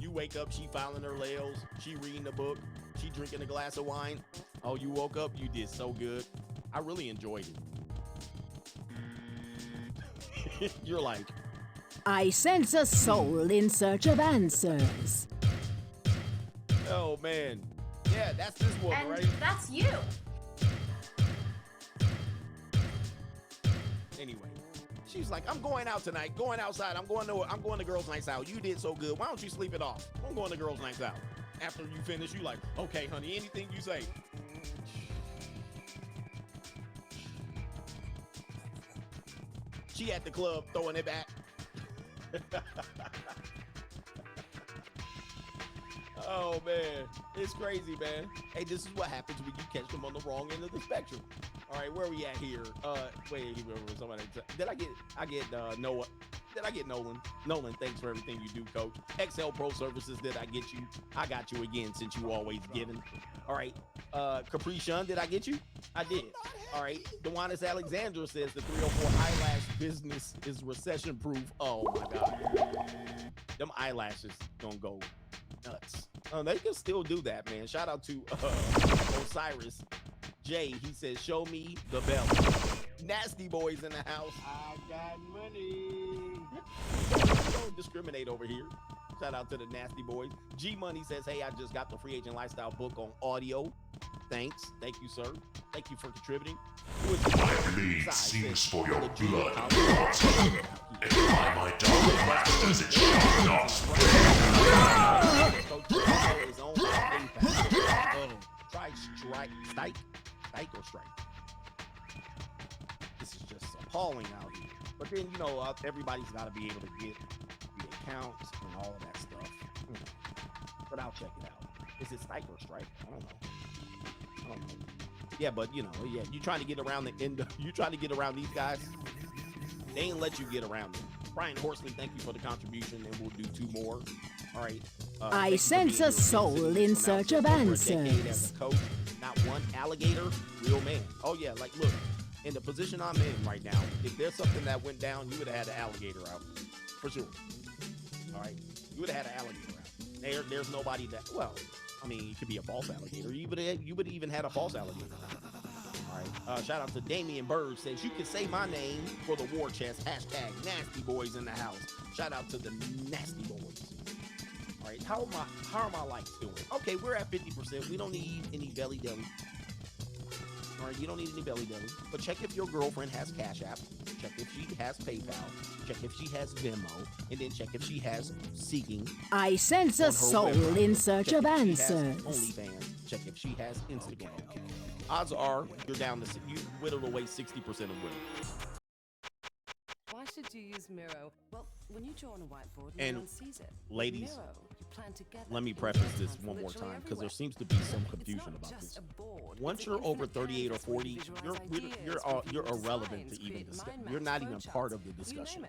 You wake up, she filing her nails, she reading the book, she drinking a glass of wine. Oh, you woke up, you did so good. I really enjoyed it. You're like, I sense a soul in search of answers. oh man. Yeah, that's this woman, And right? that's you. Anyway, she's like, I'm going out tonight, going outside. I'm going to girls' nights out. You did so good. Why don't you sleep it off? I'm going to girls' nights out. After you finish, you like, okay, honey, anything you say. She at the club throwing it back. Oh man, it's crazy, man. Hey, this is what happens when you catch them on the wrong end of the spectrum. All right, where are we at here? Wait, somebody. Did I get Noah? Did I get Nolan? Nolan, thanks for everything you do, Coach. XL Pro Services, did I get you? I got you again, since you always giving. All right, Capri Shun, did I get you? I did. All right, Dewanis Alexandra says the 304 eyelash business is recession proof. Oh my God, them eyelashes gonna go nuts. They can still do that, man. Shout out to Osiris Jay. He says, show me the belt. Nasty boys in the house. I got money. Don't discriminate over here. Shout out to the Nasty boys. G Money says, hey, I just got the Free Agent Lifestyle book on audio. Thanks. Thank you, sir. Thank you for contributing. My blade sings for your blood, mortal. And by my dark masters, it shall not Try strike or strike. This is just appalling out here. But then, you know, everybody's got to be able to get the accounts and all of that stuff. But I'll check it out. Is it Sniper Strike? I don't know. Yeah, but you know, yeah, you trying to get around the end. You trying to get around these guys. They ain't let you get around them. Brian Horsley, thank you for the contribution, and we'll do 2 more. All right. I sense a soul in search of answers. As a coach, not one alligator, real man. Oh yeah, like look, in the position I'm in right now, if there's something that went down, you would have had an alligator out for sure. All right, you would have had an alligator out. There's nobody that. Well, I mean, it could be a false alligator. You would even had a false alligator. All right. Shout out to Damian Bird, says you can say my name for the war chest. Hashtag nasty boys in the house. Shout out to the nasty boys. All right. How are my likes doing? Okay, we're at 50%. We don't need any belly deli. All right, you don't need any belly deli. But check if your girlfriend has Cash App. Check if she has PayPal. Check if she has Venmo. And then check if she has Seeking. I sense a soul in search of answers. OnlyFans. Check if she has Instagram. Odds are you're down to you whittled away 60% of women. Why should you use Miro? Well, when you draw on a whiteboard, and no one sees it. ladies, Miro, you plan together. let me preface this one more time because there seems to be some confusion about this. Once you're over 38 or 40, you're irrelevant to even discuss. You're not even part of the discussion.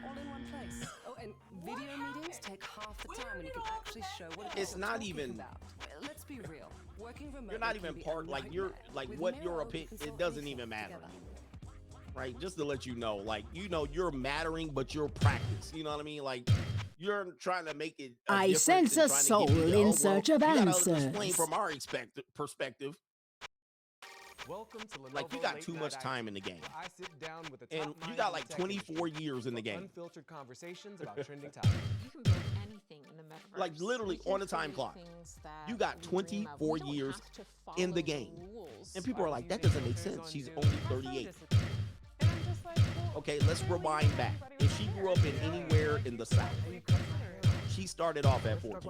All in one place. Oh, and video meetings take half the time when you can actually show what It's not even. about. Let's be real. Working remotely You're not can even be a part. Like you're like With what Miro, your you opinion. can It solve doesn't anything even matter together. anymore. Right, just to let you know, like you're mattering, but you're practice. You know what I mean? Like you're trying to make it. I sense a soul in search of answers. Explain from our perspective. Welcome to Lenovo Like you got Late too Night much IT, time in the game, where I sit down with the and top you minds got in like the tech 24 industry years in the for game. Unfiltered conversations about trending topics. You can build anything in the metaverse. Like literally We can on the time create clock. things that You got we dream of. 24 We don't years have to in the follow game. rules. And people are like, that using doesn't make filters sense. on She's Zoom. only My phone 38. disappeared. And I'm just like, well, Okay, let's rewind back. If she grew up in anywhere in the South, she started off at 14.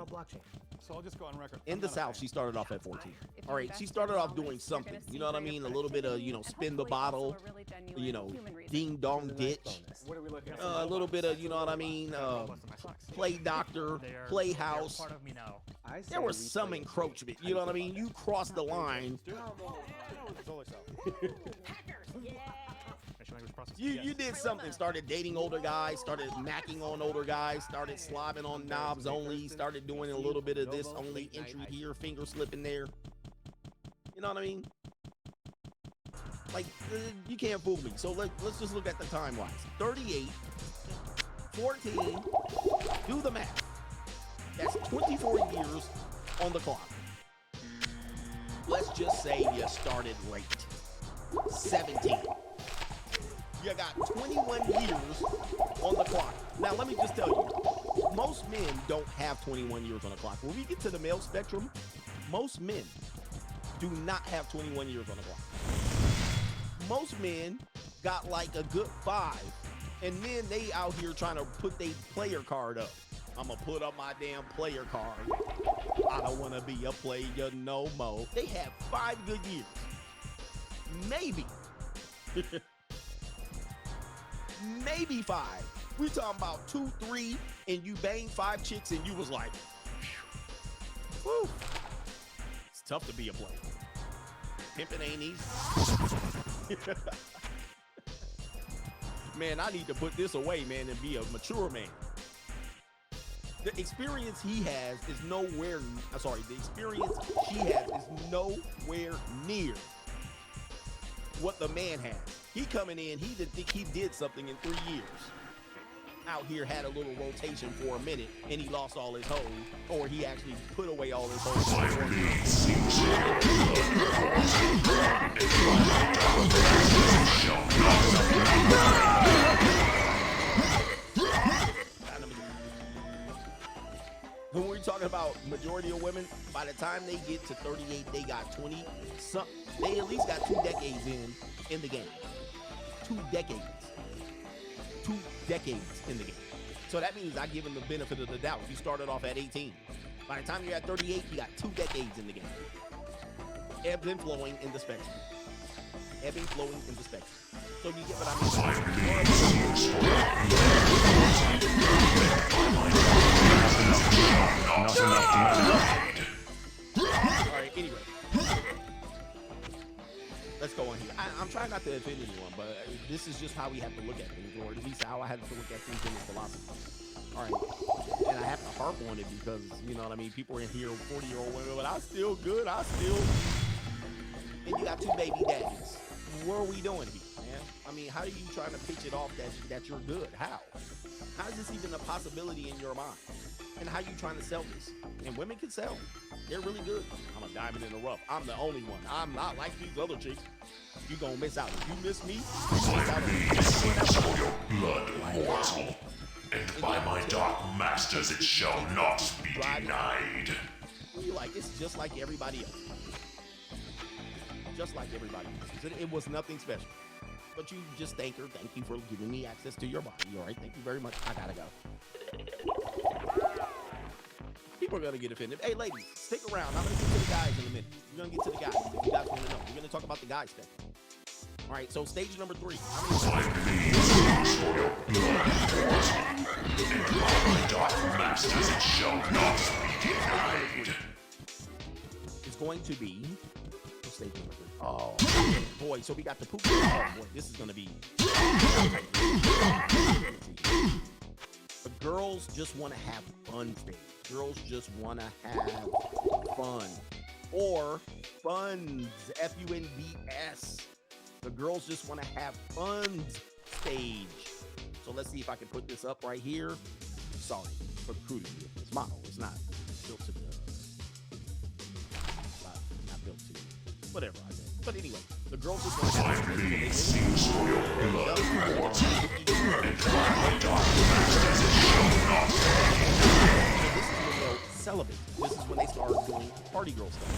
So I'll just go on record. In the South, she started off at 14. All right, she started off doing something. You know what I mean? A little bit of, spin the bottle, ding dong ditch. What are we looking at? A little bit of, you know what I mean? Play doctor, playhouse. There was some encroachment. You know what I mean? You crossed the line. You did something. Started dating older guys. Started macking on older guys. Started slobbing on knobs only. Started doing a little bit of this only. Entry here, finger slipping there. You know what I mean? Like you can't fool me. So let's just look at the time wise. 38, 14. Do the math. That's 24 years on the clock. Let's just say you started late. 17. You got 21 years on the clock. Now, let me just tell you, most men don't have 21 years on the clock. When we get to the male spectrum, most men do not have 21 years on the clock. Most men got like a good 5, and then they out here trying to put their player card up. I'm going to put up my damn player card. I don't want to be a player no more. They have 5 good years. Maybe. Maybe 5. We talking about 2, 3, and you banged 5 chicks, and you was like, whew. It's tough to be a player. Pimping ain't easy. Man, I need to put this away, man, and be a mature man. The experience he has is nowhere. The experience she has is nowhere near what the man has. He coming in, he didn't think he did something in 3 years. Out here had a little rotation for a minute, and he lost all his hoes, or he actually put away all his hoes. When we're talking about majority of women, by the time they get to 38, they got 20. They at least got 2 decades in the game. 2 decades. 2 decades in the game. So that means I give them the benefit of the doubt. You started off at 18. By the time you're at 38, you got 2 decades in the game. Ebbs and flowing in the spectrum. Ebbing, flowing in the spectrum. So you get what I mean? try not to offend anyone, but this is just how we have to look at things, or at least how I have to look at things in this philosophy. All right, and I have to harp on it because, you know what I mean, people in here, 40-year-old women, but I still good, and you got 2 baby daddies. What are we doing here, man? I mean, how are you trying to pitch it off that you're good? How is this even a possibility in your mind? And how you trying to sell this? And women can sell. They're really good. I'm a diamond in the rough. I'm the only one. I'm not like these other chicks. You gonna miss out. If you miss me, for your blood, mortal. And by my dark masters it shall not be denied. You like, it's just like everybody else. Just like everybody else. It was nothing special. But you just thank her. Thank you for giving me access to your body. All right, thank you very much. I gotta go. People are gonna get offended. Hey, ladies, stick around. I'm gonna get to the guys in a minute. We're gonna get to the guys. If you guys want to know, we're gonna talk about the guys thing. All right, so stage number 3. My bleeds for your blood, mortal. And by my dark masters it shall not be denied. It's going to be stage number 3. Oh boy, so we got the poop. Oh boy, this is gonna be. The girls just want to have fun stage. Girls just want to have fun. Or funds, F-U-N-D-S. The girls just want to have fun stage. So let's see if I can put this up right here. Sorry for the crew to be this model. It's not built to the, not built to, whatever I said. But anyway, the girls just want to have fun. My blade sings for your blood, mortal. And by my dark masters it shall not be denied. This is when they'll celibate. This is when they start doing party girl stuff.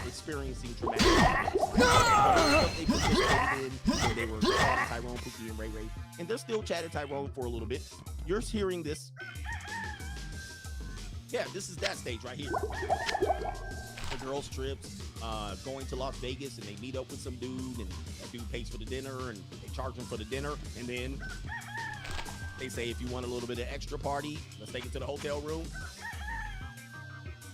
Experiencing traumatic they participated in when they were chatting Tyrone, Pookie, and Ray Ray. And they're still chatting Tyrone for a little bit. You're hearing this. Yeah, this is that stage right here. The girls' trips, going to Las Vegas, and they meet up with some dude, and that dude pays for the dinner, and they charge him for the dinner, and then they say, if you want a little bit of extra party, let's take it to the hotel room.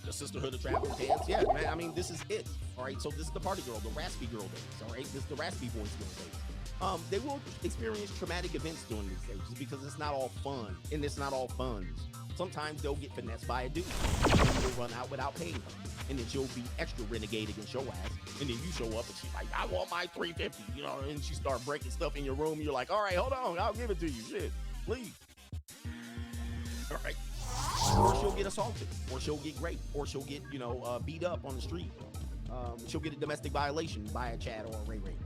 The Sisterhood of Traveling Pants. Yeah, man, I mean, this is it. All right, so this is the party girl, the raspy girl days. All right, this is the raspy boys girl days. They will experience traumatic events during these stages because it's not all fun, and it's not all fun. Sometimes they'll get finessed by a dude, and you'll run out without paying her. And then she'll be extra renegade against your ass. And then you show up and she's like, I want my $350, you know, and she start breaking stuff in your room. You're like, all right, hold on, I'll give it to you. Shit, please. All right. Or she'll get assaulted, or she'll get raped, or she'll get, you know, beat up on the street. She'll get a domestic violation by a Chad or a Ray Ray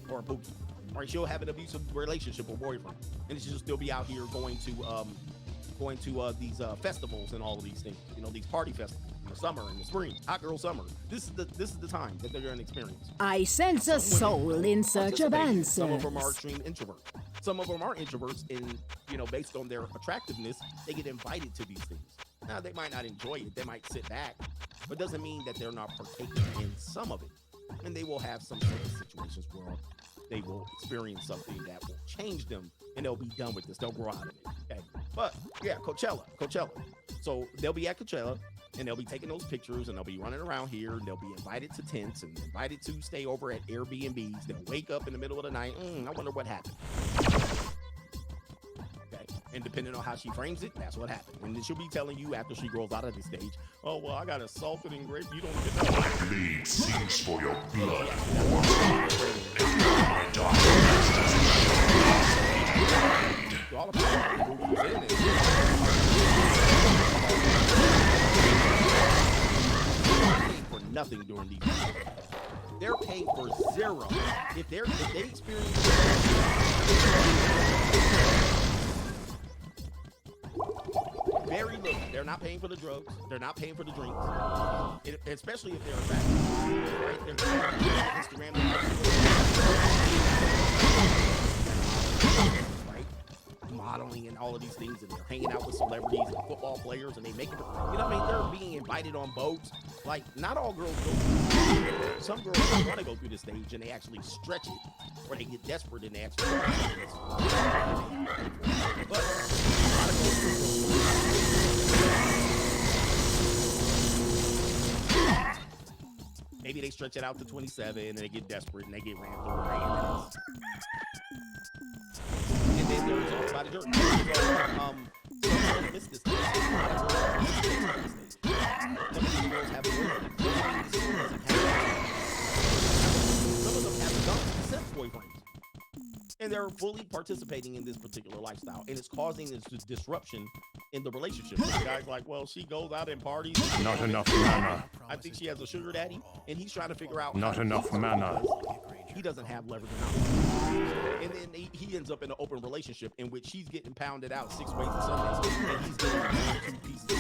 or a Pookie. Or she'll have an abusive relationship or boyfriend. And she'll still be out here going to these festivals and all of these things, you know, these party festivals in the summer and the spring, hot girl summer. This is the time that they're going to experience. I sense a soul in search of answers. Some of them are extreme introverts. Some of them are introverts, and you know, based on their attractiveness, they get invited to these things. Now, they might not enjoy it. They might sit back, but doesn't mean that they're not partaking in some of it. And they will have some sort of situations where they will experience something that will change them, and they'll be done with this. They'll grow out of it. Okay. But yeah, Coachella. So they'll be at Coachella, and they'll be taking those pictures, and they'll be running around here, and they'll be invited to tents and invited to stay over at Airbnbs. They'll wake up in the middle of the night. I wonder what happened. Okay. And depending on how she frames it, that's what happened. And then she'll be telling you after she grows out of this stage, oh, well, I got assaulted and raped. You don't even know. My blade sings for your blood, mortal. And my dark masters it shall not be denied. All about movies in it. They're paying for nothing during these movies. They're paying for zero. If they experience very little, they're not paying for the drugs. They're not paying for the drinks. Especially if they're attractive. Right? They're Instagram. Right? Modeling and all of these things, and they're hanging out with celebrities and football players, and they make it. You know what I mean? They're being invited on boats. Like, not all girls go through this. Some girls want to go through this stage, and they actually stretch it, or they get desperate and they actually. But a lot of girls maybe they stretch it out to 27 and they get desperate and they get ran through, right? And then there's all about a jerk. Miss this. Some of them have dumb boyfriends. And they're fully participating in this particular lifestyle, and it's causing this disruption in the relationship. The guy's like, well, she goes out and parties. Not enough mana. I think she has a sugar daddy, and he's trying to figure out. Not enough mana. He doesn't have leverage enough. And then he ends up in an open relationship in which she's getting pounded out 6 ways to Sundays, and he's getting 2 pieces.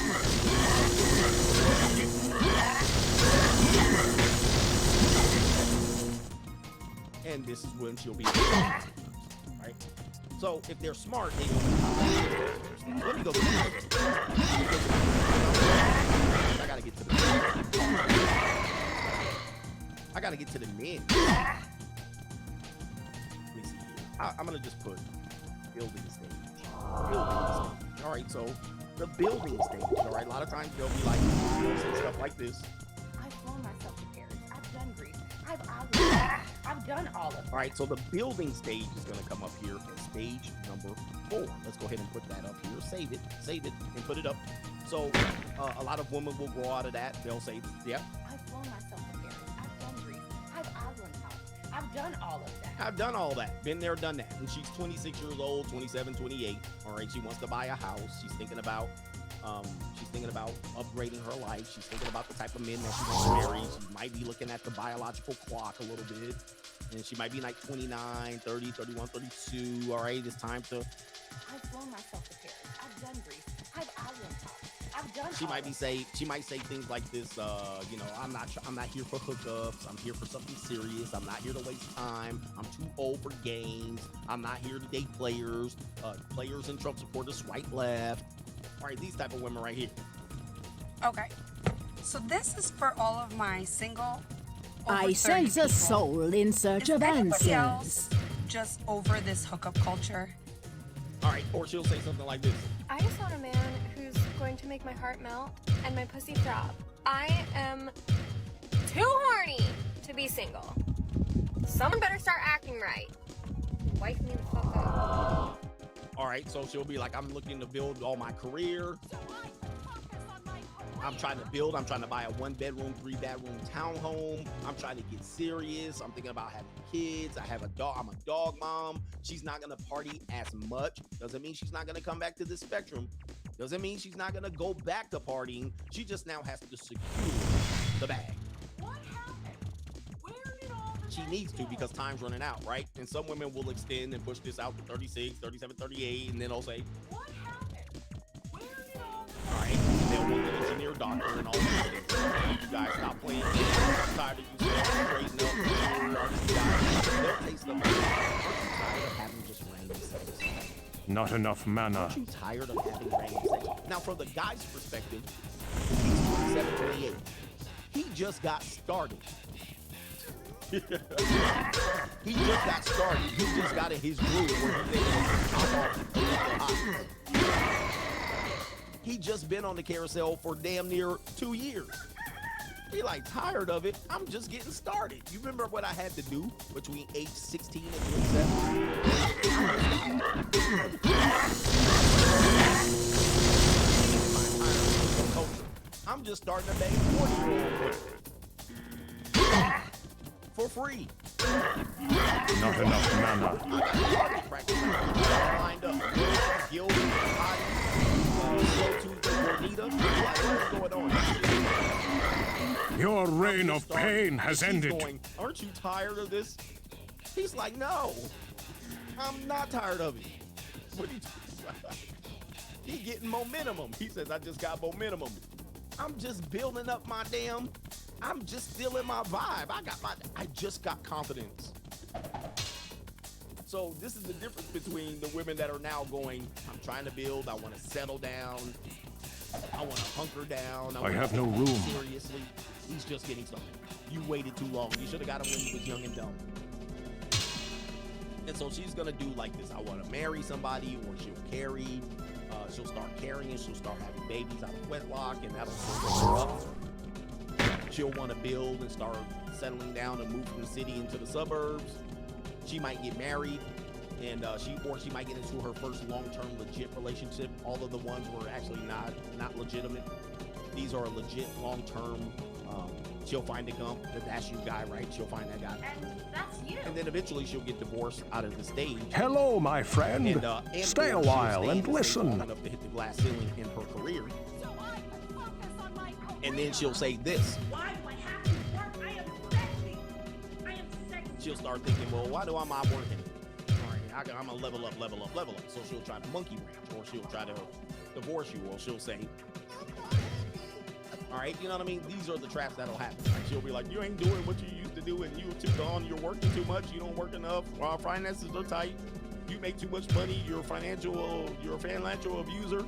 And this is when she'll be right. So if they're smart, they know. Let me go. I gotta get to the. I gotta get to the men. Let me see here. I'm gonna just put building stage. Building stage. All right. So the building stage. All right. A lot of times they'll be like some stuff like this. I've flown myself to Paris. I've done Greece. I've done all of it. All right, so the building stage is going to come up here as stage number 4. Let's go ahead and put that up here. Save it, and put it up. So a lot of women will grow out of that. They'll say, yep. I've flown myself to Paris. I've done Greece. I've island house. I've done all of that. I've done all that. Been there, done that. And she's 26 years old, 27, 28. All right, she wants to buy a house. She's thinking about upgrading her life. She's thinking about the type of men that she wants to marry. She might be looking at the biological clock a little bit. And she might be like 29, 30, 31, 32. All right, it's time to. I've flown myself to Paris. I've done Greece. I've island house. I've done. She might say things like this. I'm not here for hookups. I'm here for something serious. I'm not here to waste time. I'm too old for games. I'm not here to date players. Players and Trump supporters swipe left. All right, these type of women right here. Okay, so this is for all of my single. I sense a soul in search of answers. Just over this hookup culture. All right, or she'll say something like this. I just want a man who's going to make my heart melt and my pussy throb. I am too horny to be single. Someone better start acting right. Wife me the fuck up. All right, so she'll be like, I'm looking to build all my career. I'm trying to buy a 1-bedroom, 3-bedroom townhome. I'm trying to get serious. I'm thinking about having kids. I have a dog. I'm a dog mom. She's not going to party as much. Doesn't mean she's not going to come back to this spectrum. Doesn't mean she's not going to go back to partying. She just now has to secure the bag. What happened? Where did all the She needs to because time's running out, right? And some women will extend and push this out to 36, 37, 38, and then they'll say, what happened? Where did all the all right, they'll want an engineer, doctor, and all these things. You guys stop playing games. I'm tired of you straighten up. They'll take stuff. Aren't you tired of having just random sex? Not enough mana. Aren't you tired of having random sex? Now, from the guy's perspective, he's 27, 28. He just got started. He just got started. He just got in his groove where he's thinking, he just been on the carousel for damn near 2 years. He like tired of it. I'm just getting started. You remember what I had to do between age 16 and 27? I'm just starting to bang 40-year-old for free. Not enough mana. Lined up. Gil, what's going on? Your reign of pain has ended. Going, aren't you tired of this? He's like, no, I'm not tired of it. What are you He getting momentum. He says, I just got momentum. I'm just building up my I'm just still in my vibe. I just got confidence. So this is the difference between the women that are now going, I'm trying to build, I want to settle down, I want to hunker down. I have no room. Seriously, he's just getting started. You waited too long. You should have got him when he was young and dumb. And so she's going to do like this. I want to marry somebody, or she'll carry. She'll start carrying. She'll start having babies out of wedlock, and that'll sort her up. She'll want to build and start settling down and move from the city into the suburbs. She might get married, and she might get into her first long-term legit relationship. All of the ones were actually not legitimate. These are legit long-term. She'll find a gump. That's your guy, right? She'll find that guy. And that's you. And then eventually she'll get divorced out of the stage. Hello, my friend. And Stay a she'll while stay and in the stage long listen. enough to hit the glass ceiling in her career. And then she'll say this. Why do I have to work? I am sexy. I am sexy. She'll start thinking, well, why do I not working? All right, I'm gonna level up. So she'll try to monkey wrench, or she'll try to divorce you, or she'll say, all right, you know what I mean? These are the traps that'll happen. Like, she'll be like, you ain't doing what you used to do, and you're too gone, you're working too much, you don't work enough, our finances are tight, you make too much money, you're a financial abuser. All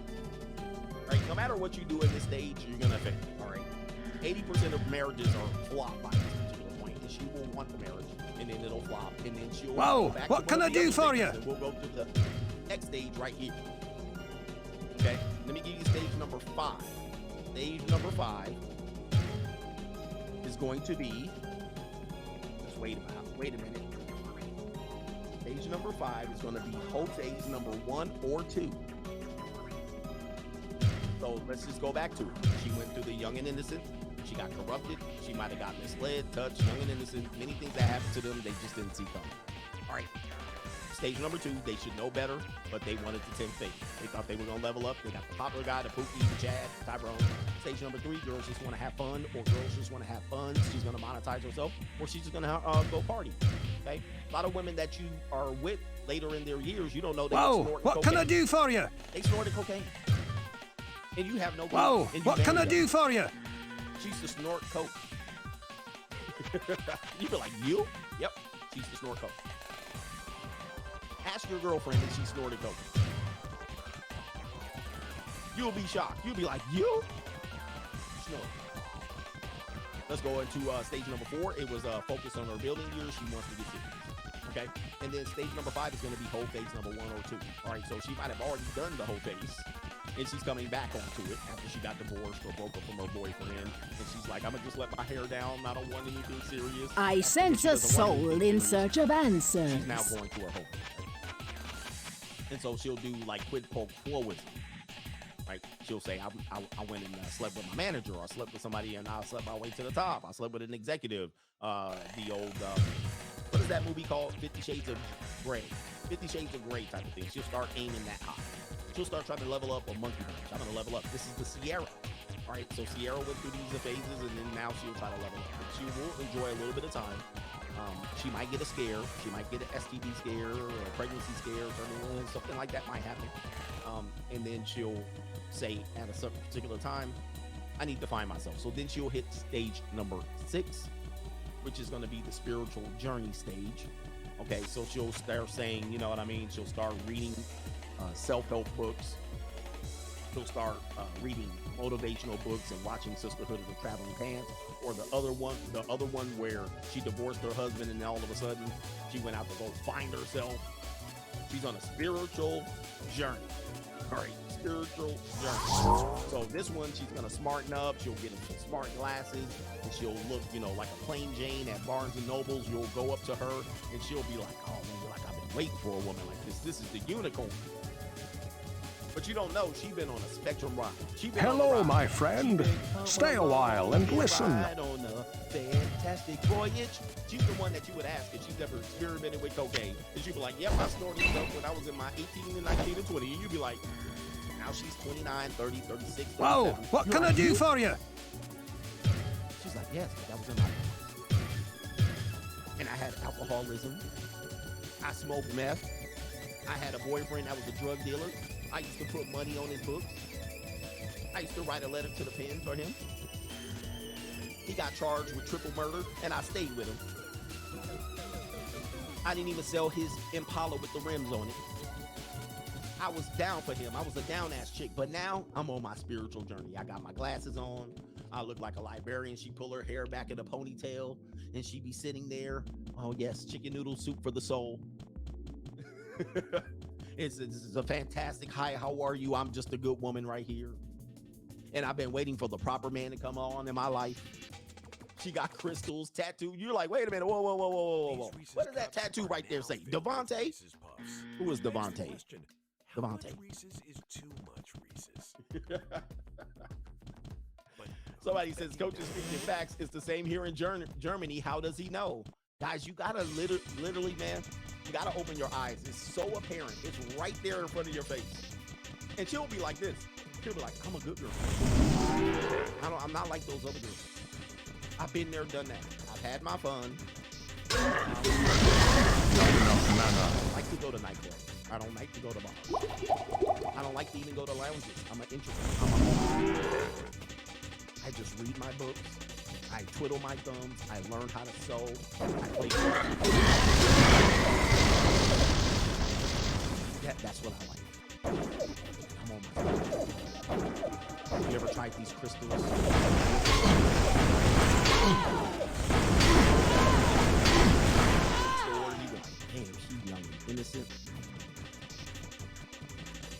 right, no matter what you do at this stage, you're gonna fail. All right, 80% of marriages are flop by this particular point, and she will want the marriage, and then it'll flop, and then she'll Whoa, go back what to one can I of the do other for stages, you? and we'll go to the next stage right here. Okay, let me give you stage number 5. Stage number 5 is going to be, just wait a minute. Stage number 5 is going to be hope stage number 1 or 2. So let's just go back to it. She went through the young and innocent. She got corrupted. She might have got misled, touched, young and innocent. Many things that happened to them, they just didn't see coming. All right. Stage number 2, they should know better, but they wanted to tempt fate. They thought they were going to level up. They got the popular guy, the Pookie, the Chad, the Tyrone. Stage number 3, girls just want to have fun, or girls just want to have fun. She's going to monetize herself, or she's just going to go party. Okay? A lot of women that you are with later in their years, you don't know they Whoa, snorting what cocaine. can I do for you? They snorted cocaine. And you have no clue. Whoa, And you what can I married do them. for you? She used to snort coke. You be like, you? Yep. She used to snort coke. Ask your girlfriend if she snorted coke. You'll be shocked. You'll be like, you? Snort. Let's go into stage number 4. It was focused on her building years. She wants to get serious. Okay? And then stage number 5 is going to be whole phase number 1 or 2. All right, so she might have already done the whole phase. And she's coming back onto it after she got divorced or broke up from her boyfriend. And she's like, I'm going to just let my hair down. I don't want anything serious. I sense a soul in search of answers. She's now going through her whole phase. And so she'll do like quid pro quoism. Right? She'll say, I went and slept with my manager, or I slept with somebody and I slept my way to the top. I slept with an executive. The old, what is that movie called? 50 Shades of Grey. 50 Shades of Grey type of thing. She'll start aiming that high. She'll start trying to level up a monkey wrench. I'm going to level up. This is the Sierra. All right, so Sierra went through these phases, and then now she'll try to level up. But she will enjoy a little bit of time. She might get a scare. She might get an STD scare or a pregnancy scare or something like that might happen. And then she'll say at a certain particular time, I need to find myself. So then she'll hit stage number 6, which is going to be the spiritual journey stage. Okay, so she'll start saying, you know what I mean? She'll start reading self-help books. She'll start reading motivational books and watching Sisterhood of the Traveling Pants, or the other one where she divorced her husband and all of a sudden she went out to go find herself. She's on a spiritual journey. All right, spiritual journey. So this one, she's gonna smarten up. She'll get some smart glasses, and she'll look, like a plain Jane at Barnes and Nobles. You'll go up to her, and she'll be like, "Oh man, like I've been waiting for a woman like this. This is the unicorn." But you don't know, she's been on a spectrum ride. Hello, my friend. Stay a while and listen. Ride on a fantastic voyage. She's the one that you would ask if she's ever experimented with cocaine. And she'd be like, yep, I snorted stuff when I was in my 18 and 19 and 20. And you'd be like, now she's 29, 30, 36, 37. Whoa, what can I do for you? She's like, yes, but that was in my past. And I had alcoholism. I smoked meth. I had a boyfriend that was a drug dealer. I used to put money on his books. I used to write a letter to the pen for him. He got charged with triple murder, and I stayed with him. I didn't even sell his Impala with the rims on it. I was down for him. I was a down-ass chick, but now I'm on my spiritual journey. I got my glasses on. I look like a librarian. She pull her hair back in a ponytail, and she be sitting there. Oh, yes, chicken noodle soup for the soul. It's a fantastic, hi, how are you? I'm just a good woman right here. And I've been waiting for the proper man to come on in my life. She got crystals, tattoo. You're like, wait a minute, whoa, whoa, whoa, whoa, whoa, whoa. What does that tattoo right there say? Devontae? Who is Devontae? Devontae. Reese's is too much Reese's. Somebody says, coaches speaking facts. It's the same here in Germany. How does he know? Guys, you gotta literally, man, you gotta open your eyes. It's so apparent. It's right there in front of your face. And she'll be like this. She'll be like, I'm a good girl. I'm not like those other girls. I've been there, done that. I've had my fun. I don't like to go to nightclubs. I don't like to go to bars. I don't like to even go to lounges. I'm an introvert. I'm a homebody. I just read my books. I twiddle my thumbs. I learn how to sew. I play that's what I like. I'm on my phone. You ever tried these crystals? Damn, she's young and innocent.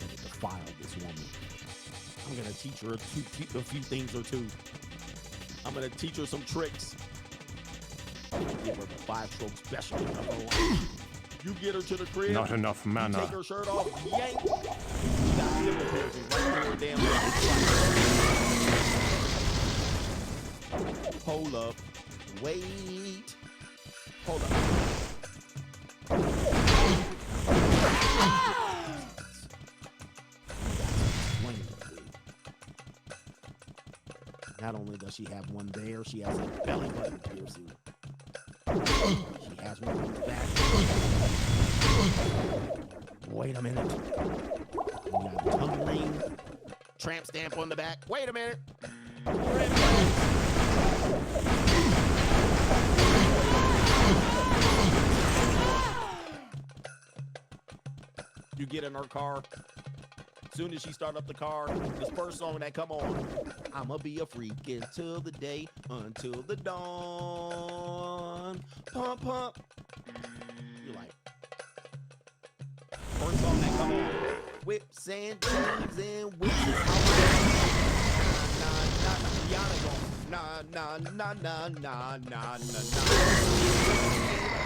I'm gonna defile this woman. I'm gonna teach her a few things or two. I'm gonna teach her some tricks. Give her the 5-stroke specialty of her life. You get her to the crib. Not enough mana. Take her shirt off. Yank. She got nipple piercings right through her damn leg. Hold up. Wait. Hold up. Not only does she have one there, she has a belly button piercing. She has one on the back. Wait a minute. We got a tongue ring, tramp stamp on the back. Wait a minute. You get in her car. Soon as she start up the car, this first song that come on, I'ma be a freak until the day, until the dawn. Pump, pump. You like, first song that come on, whips and chains and whips. Rihanna going, nah, nah, nah, nah, nah, nah, nah, nah.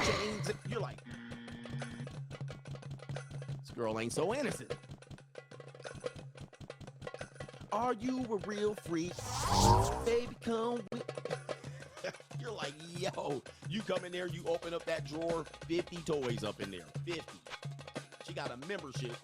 Chains, you're like, this girl ain't so innocent. Are you a real freak? Baby, come with. You're like, yo, you come in there, you open up that drawer, 50 toys up in there. 50. She got a membership